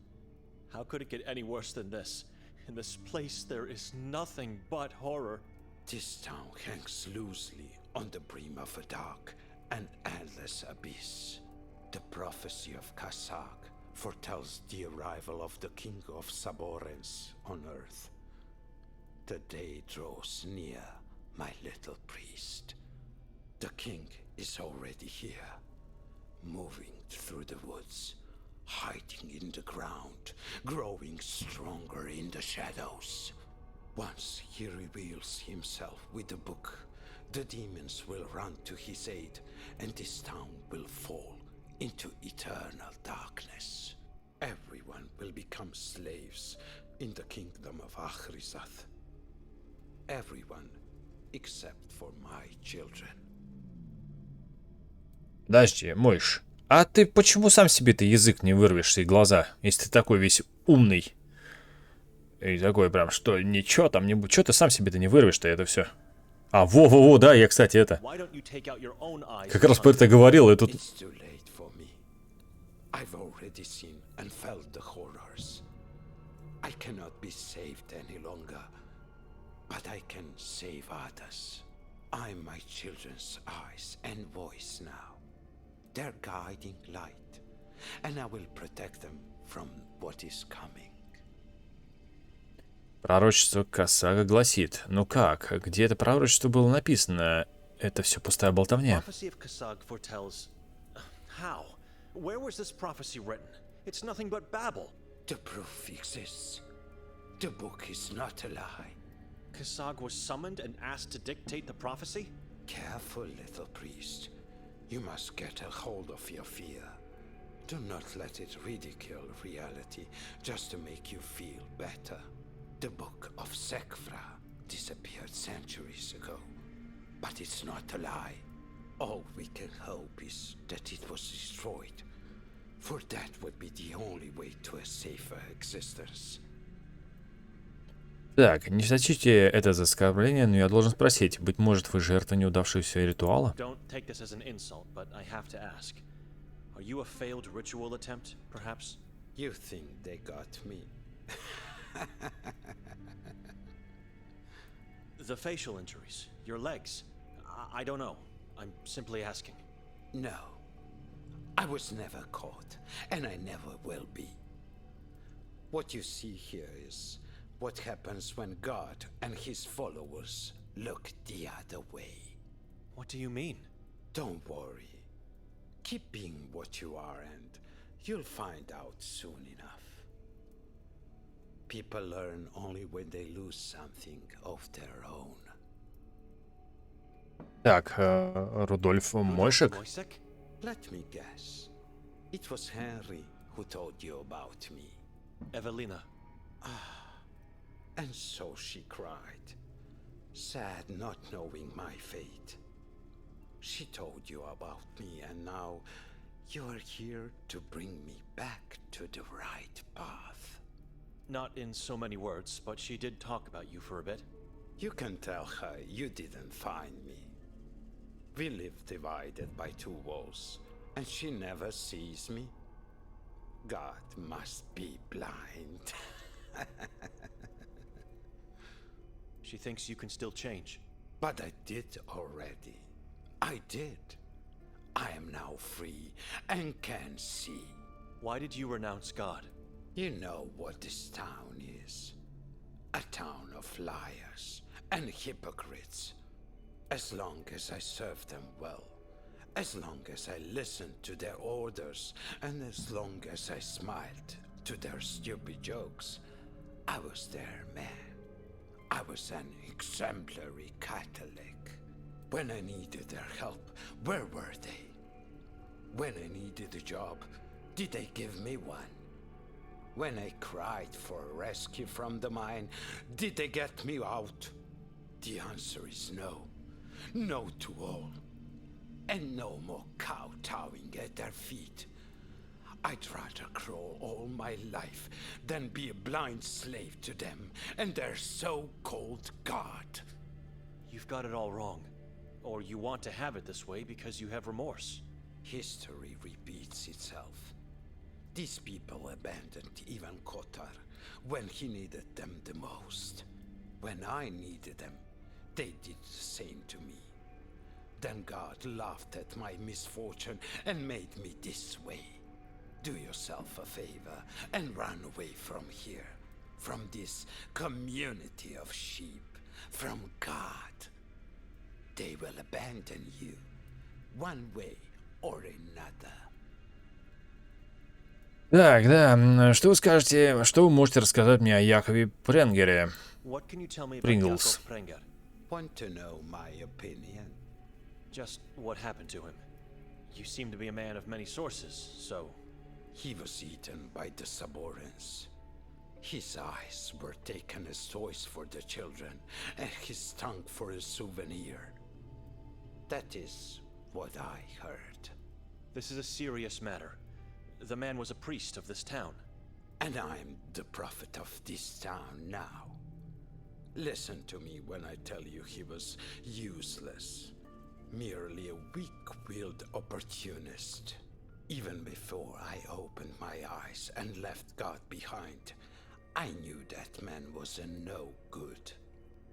S2: How could it get any worse than this? In this place there is nothing but horror.
S10: This town hangs loosely on the brim of a dark and endless abyss. The prophecy of Kasak foretells the arrival of the king of Saborens on earth. The day draws near, my little priest. The king is already here, moving through the woods, hiding in the ground, growing stronger in the shadows. Once he reveals himself with a book, the demons will run to his aid, and this town will fall into eternal darkness. Everyone will become slaves in the kingdom of Ahrizath. Everyone except for my children.
S1: Подожди, мышь. А ты почему сам себе-то язык не вырвешься и глаза, если ты такой весь умный? И такой прям, что ничего там не будет. Чё ты сам себе-то не вырвешь-то это все? А, во-во-во, да, я, кстати, это... Как раз про это говорил, и тут...
S10: I've already seen and felt the horrors. I cannot be saved any longer, but I can save others. I'm my children's eyes and voice now. Their guiding light, and I will protect them from what is coming.
S1: Пророчество Касага гласит. Ну как? Где это пророчество было написано? Это все пустая болтовня.
S2: How? Where was this prophecy written? It's nothing but babble.
S10: The proof exists. The book is not a lie.
S2: Kasag was summoned and asked to dictate the prophecy?
S10: Careful, little priest. You must get a hold of your fear. Do not let it ridicule reality just to make you feel better. The book of Sekfra disappeared centuries ago, but it's not a lie. All we can hope is that it was destroyed, for that would be the only way to a safer existence.
S1: Так, не сочтите это за оскорбление, но я должен спросить, быть может, вы жертва неудавшегося ритуала?
S2: Don't take this as an insult, but I have to ask. Are you a failed ritual attempt, perhaps?
S10: You think they got me?
S2: The facial injuries, your legs. I don't know. I'm simply asking.
S10: No. I was never caught, and I never will be. What you see here is what happens when God and his followers look the other way.
S2: What do you mean?
S10: Don't worry. Keep being what you are, and you'll find out soon enough. People learn only when they lose something of their own.
S1: Так, Рудольф Мойшек?
S10: Let me guess. It was Henry who told you about me.
S2: Evelina.
S10: And so she cried, sad not knowing my fate. She told you about me, and now you are here to bring me back to the right path.
S2: Not in so many words, but she did talk about you for a bit.
S10: You can tell her you didn't find me. We live divided by two walls, and she never sees me. God must be blind.
S2: She thinks you can still change.
S10: But I did already. I did. I am now free and can see.
S2: Why did you renounce God?
S10: You know what this town is. A town of liars and hypocrites. As long as I served them well, as long as I listened to their orders, and as long as I smiled to their stupid jokes, I was their man. I was an exemplary Catholic. When I needed their help, where were they? When I needed a job, did they give me one? When I cried for rescue from the mine, did they get me out? The answer is no. No to all. And no more kowtowing at their feet. I'd rather crawl all my life than be a blind slave to them and their so-called God.
S2: You've got it all wrong. Or you want to have it this way because you have remorse.
S10: History repeats itself. These people abandoned even Kotar when he needed them the most. When I needed them, they did the same to me. Then God laughed at my misfortune and made me this way. Do yourself a favor and run away from here. From this community of sheep. From God. They will abandon you. One way or another.
S1: Так, да, что вы скажете, что вы можете рассказать мне о Якове Пренгере?
S2: What can you tell me about
S1: Pringles.
S2: Jakob Prenger?
S10: Want to know my opinion?
S2: Just what happened to him? You seem to be a man of many sources, so...
S10: He was eaten by the subordinates. His eyes were taken as toys for the children, and his tongue for a souvenir. That is what I heard.
S2: This is a serious matter. The man was a priest of this town.
S10: And I'm the prophet of this town now. Listen to me when I tell you he was useless. Merely a weak-willed opportunist. Even before I opened my eyes and left God behind, I knew that man was a no good.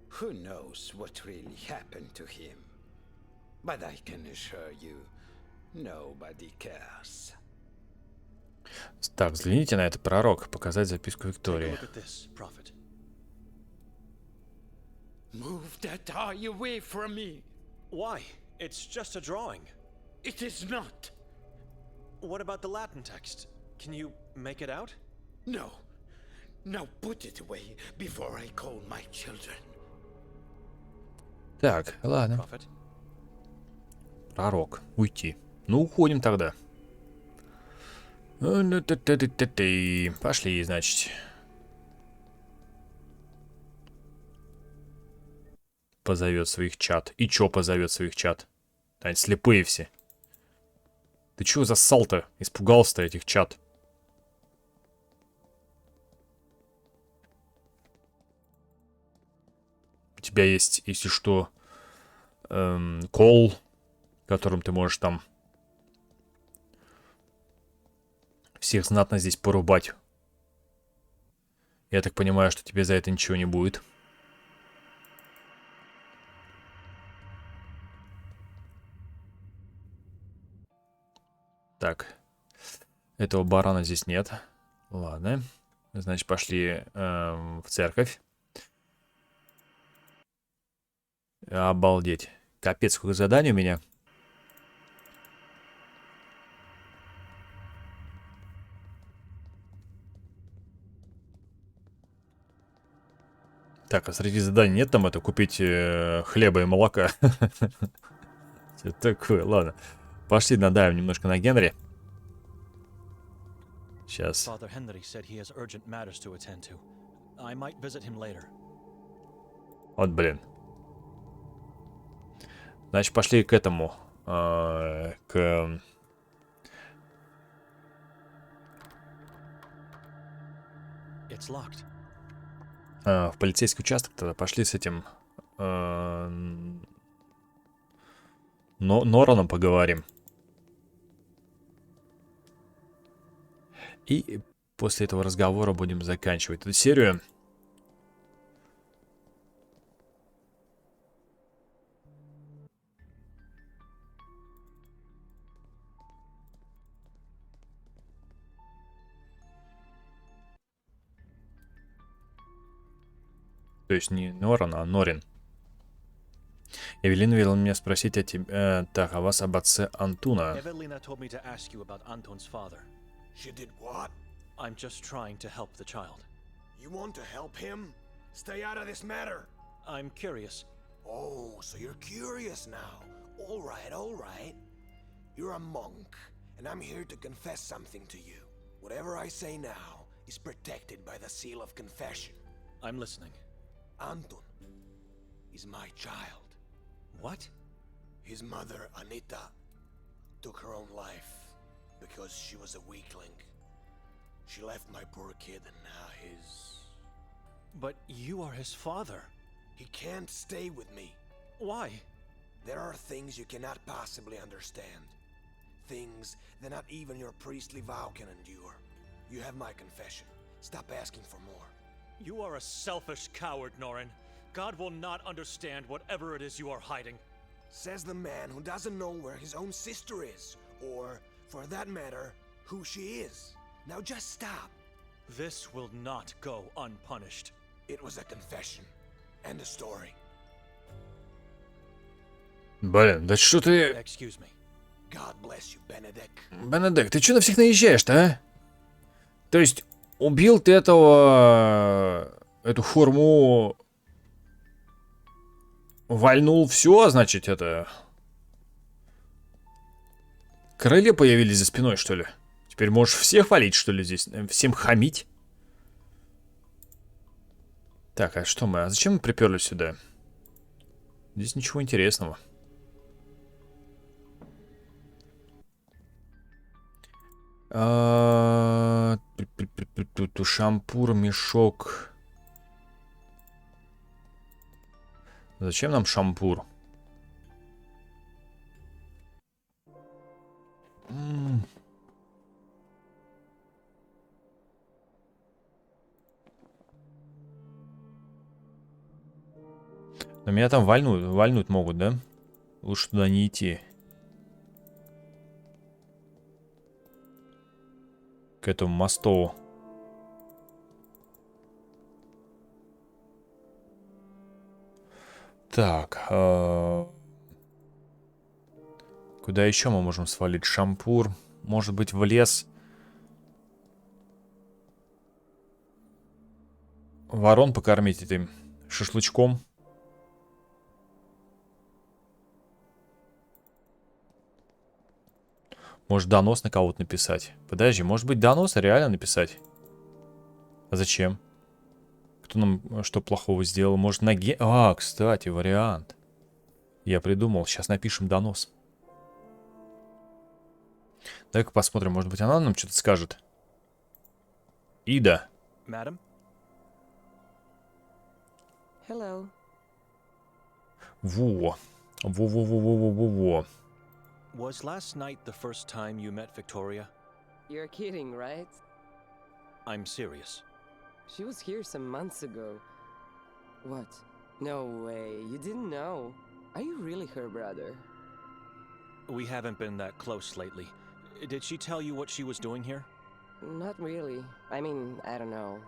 S10: Who knows what really happened to him? But I can assure you, nobody cares.
S1: Так, взгляните на это, пророк. Показать записку
S2: Take a
S1: Виктории.
S2: look at this, prophet.
S10: Move that eye away from me.
S2: Why? It's just a drawing.
S10: It is not.
S2: What about the Latin text? Can you make it out?
S10: No. Now put it away before I call my children.
S1: Так, ладно.
S2: Prophet?
S1: Пророк. Уйти. Ну, уходим тогда. Пошли, значит. Позовет своих чат. И чё позовет своих чат? Они слепые все. Ты чего зассал-то? Испугался-то этих чат. У тебя есть, если что, кол, которым ты можешь там всех знатно здесь порубать. Я так понимаю, что тебе за это ничего не будет. Так. Этого барана здесь нет. Ладно. Значит, пошли в церковь. Обалдеть. Капец, сколько заданий у меня. Так, а среди заданий нет там это купить хлеба и молока? Что такое? Ладно. Пошли надаем немножко на Генри. Сейчас.
S2: Father Henry said he has urgent matters to attend to. I might visit him later.
S1: Вот, блин. Значит, пошли к этому. К...
S2: It's locked.
S1: В полицейский участок тогда. Пошли с этим... Нораном поговорим. И после этого разговора будем заканчивать эту серию. То есть не Норан, а Норин. Эвелина велела меня спросить о тебе... так, о вас об отце Антуна.
S2: Evelina told me to ask you about Anton's father.
S3: She did what?
S2: I'm just trying to help the child.
S3: You want to help him? Stay out of this matter.
S2: I'm curious.
S3: Oh, so you're curious now. All right, all right. You're a monk, and I'm here to confess something to you. Whatever I say now is protected by the seal of confession.
S2: I'm listening.
S3: Anton is my child.
S2: What?
S3: His mother, Anita, took her own life because she was a weakling. She left my poor kid and now his...
S2: But you are his father.
S3: He can't stay with me.
S2: Why?
S3: There are things you cannot possibly understand. Things that not even your priestly vow can endure. You have my confession. Stop asking for more.
S2: You are a selfish coward, Norin. God will not understand whatever it is you are hiding.
S3: Says the man who doesn't know where his own sister is, or, for that matter, who she is. Now just stop.
S2: This will not go unpunished.
S3: It was a confession. And a story.
S1: Блин, да что ты...
S2: Excuse me.
S3: God bless you, Benedict.
S1: Бенедикт, ты что на всех наезжаешь-то, а? То есть, убил ты этого... Эту форму... Вальнул все, значит, это... Крылья появились за спиной, что ли? Теперь можешь всех валить, что ли, здесь? Всем хамить? Так, а что мы? А зачем мы приперлись сюда? Здесь ничего интересного. Шампур, мешок. Зачем нам шампур? Но меня там вальнуть могут, да? Лучше туда не идти. К этому мосту. Так. Куда еще мы можем свалить? Шампур. Может быть, в лес. Ворон покормить этим шашлычком. Может, донос на кого-то написать. Подожди, может быть, донос реально написать? А зачем? Кто нам что плохого сделал? Может, на ге... А, кстати, вариант. Я придумал. Сейчас напишем донос. Давай-ка посмотрим. Может быть, она нам что-то скажет. Ида.
S2: Madam?
S11: Hello.
S1: Во. Во.
S2: Was last night the first time you met Victoria?
S11: You're kidding, right?
S2: I'm serious.
S11: She was here some months ago. What? No way, you didn't know? Are you really her brother?
S2: We haven't been that close lately. Did she tell you what she was doing here?
S11: Not really. I mean, I don't know.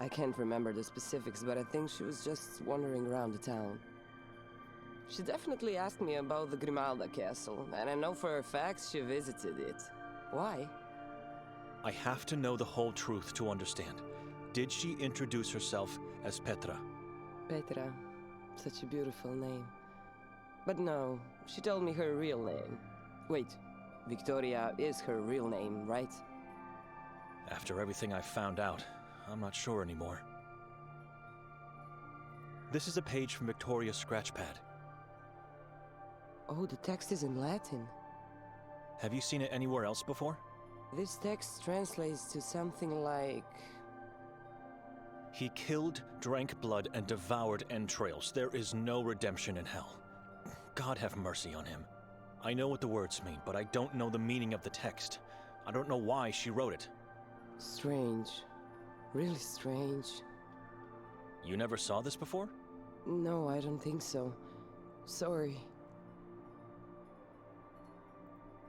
S11: I can't remember the specifics, but I think she was just wandering around the town. She definitely asked me about the Grimalda castle, and I know for a fact she visited it. Why?
S2: I have to know the whole truth to understand. Did she introduce herself as Petra?
S11: Petra. Such a beautiful name. But no, she told me her real name. Wait, Victoria is her real name, right?
S2: After everything I found out, I'm not sure anymore. This is a page from Victoria's scratchpad.
S11: Oh, the text is in Latin.
S2: Have you seen it anywhere else before?
S11: This text translates to something like...
S2: He killed, drank blood, and devoured entrails. There is no redemption in hell. God have mercy on him. I know what the words mean, but I don't know the meaning of the text. I don't know why she wrote it.
S11: Strange. Really strange.
S2: You never saw this before?
S11: No, I don't think so. Sorry.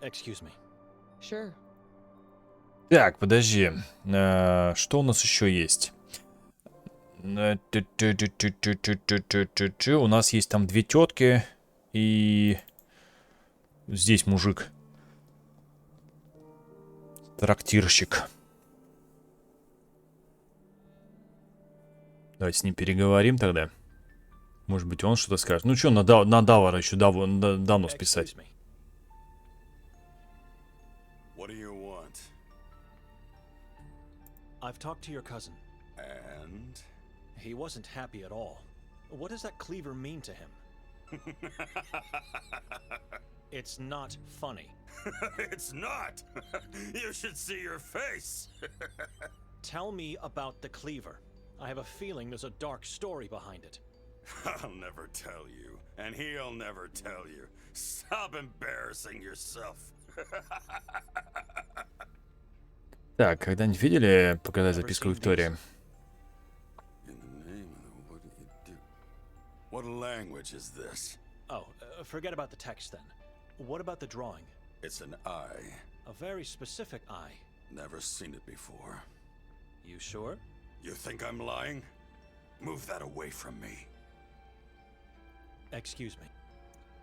S2: Excuse me.
S11: Sure.
S1: Так, подожди. Что у нас еще есть? У нас есть там две тетки. И здесь мужик. Трактирщик. Давайте с ним переговорим тогда. Может быть, он что-то скажет. Ну что, на Давара еще давно списать.
S12: What do you want?
S2: I've talked to your cousin.
S12: And?
S2: He wasn't happy at all. What does that cleaver mean to him? It's not funny.
S12: It's not! You should see your face!
S2: Tell me about the cleaver. I have a feeling there's a dark story behind it.
S12: I'll never tell you, and he'll never tell you. Stop embarrassing yourself.
S1: Так, когда-нибудь видели показать записку Виктории?
S12: What language is this?
S2: Oh, forget about the text then. What about the drawing?
S12: It's an eye.
S2: A very specific eye.
S12: Never seen it before.
S2: You sure?
S12: You think I'm lying? Move that away from me.
S2: Excuse me.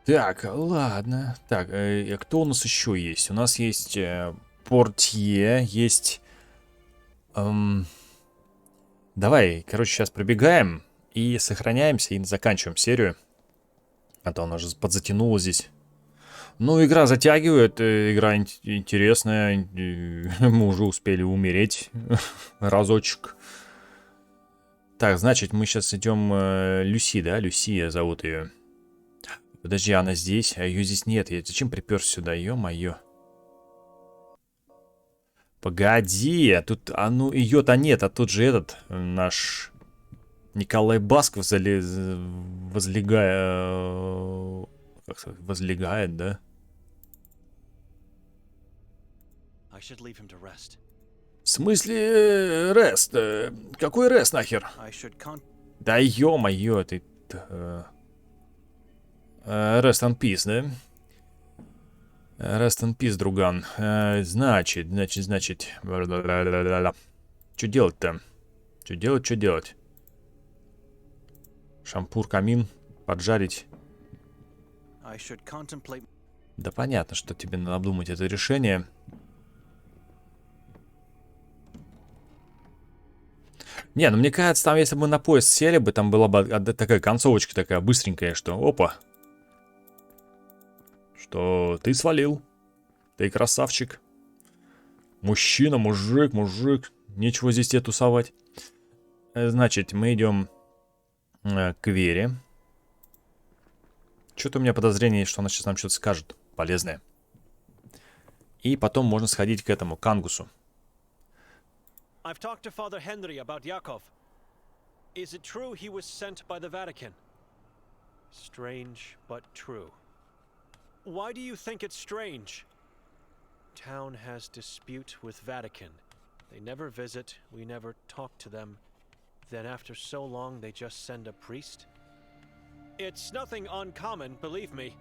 S1: Так, ладно. Так, кто у нас еще есть? У нас есть портье, есть... Давай, короче, сейчас пробегаем и сохраняемся, и заканчиваем серию. А то она же подзатянула здесь. Ну, игра затягивает, игра интересная. Мы уже успели умереть разочек. Так, значит, мы сейчас идем... Люси, да? Люсия зовут ее. Подожди, она здесь? А ее здесь нет. Я зачем приперся сюда? Ё-моё. Погоди, а тут... А ну, ее-то нет, а тут же этот наш... Николай Басков возлегает... Как сказать? Возлегает, да? В смысле рест? Какой рест нахер? Да ё-моё, ты... Rest in peace, да? Rest in peace, друган. Значит. Что делать-то? Что делать? Шампур, камин, поджарить. Да понятно, что тебе надо обдумать это решение. Не, ну мне кажется, там, если бы мы на поезд сели бы, там была бы такая концовочка такая быстренькая, что опа. Что ты свалил. Ты красавчик. Мужчина, мужик. Нечего здесь тебе тусовать. Значит, мы идем к Вере. Что-то у меня подозрение, что она сейчас нам что-то скажет полезное. И потом можно сходить к этому, к Ангусу.
S2: I've talked to Father Henry about Yakov. Is it true he was sent by the Vatican? Strange, but true. Why do you think it's strange? Town has dispute with Vatican. They never visit, we never talk to them. Then after so long they just send a priest? It's nothing uncommon, believe me.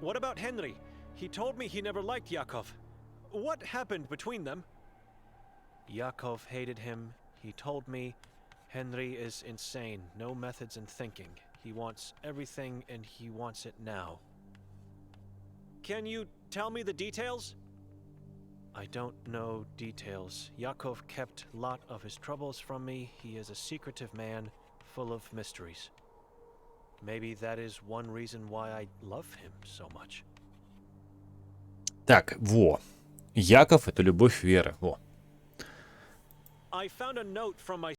S2: What about Henry? He told me he never liked Yakov. What happened between them? Yakov hated him. He told me Henry is insane, no methods in thinking. He wants everything and he wants it now. Can you tell me the details? I don't know details. Yakov kept a lot of his troubles from me. He is a secretive man, full of mysteries. Maybe that is one reason why I love him so much.
S1: Так, во. Яков — это любовь Веры. Во.
S2: I found a note from my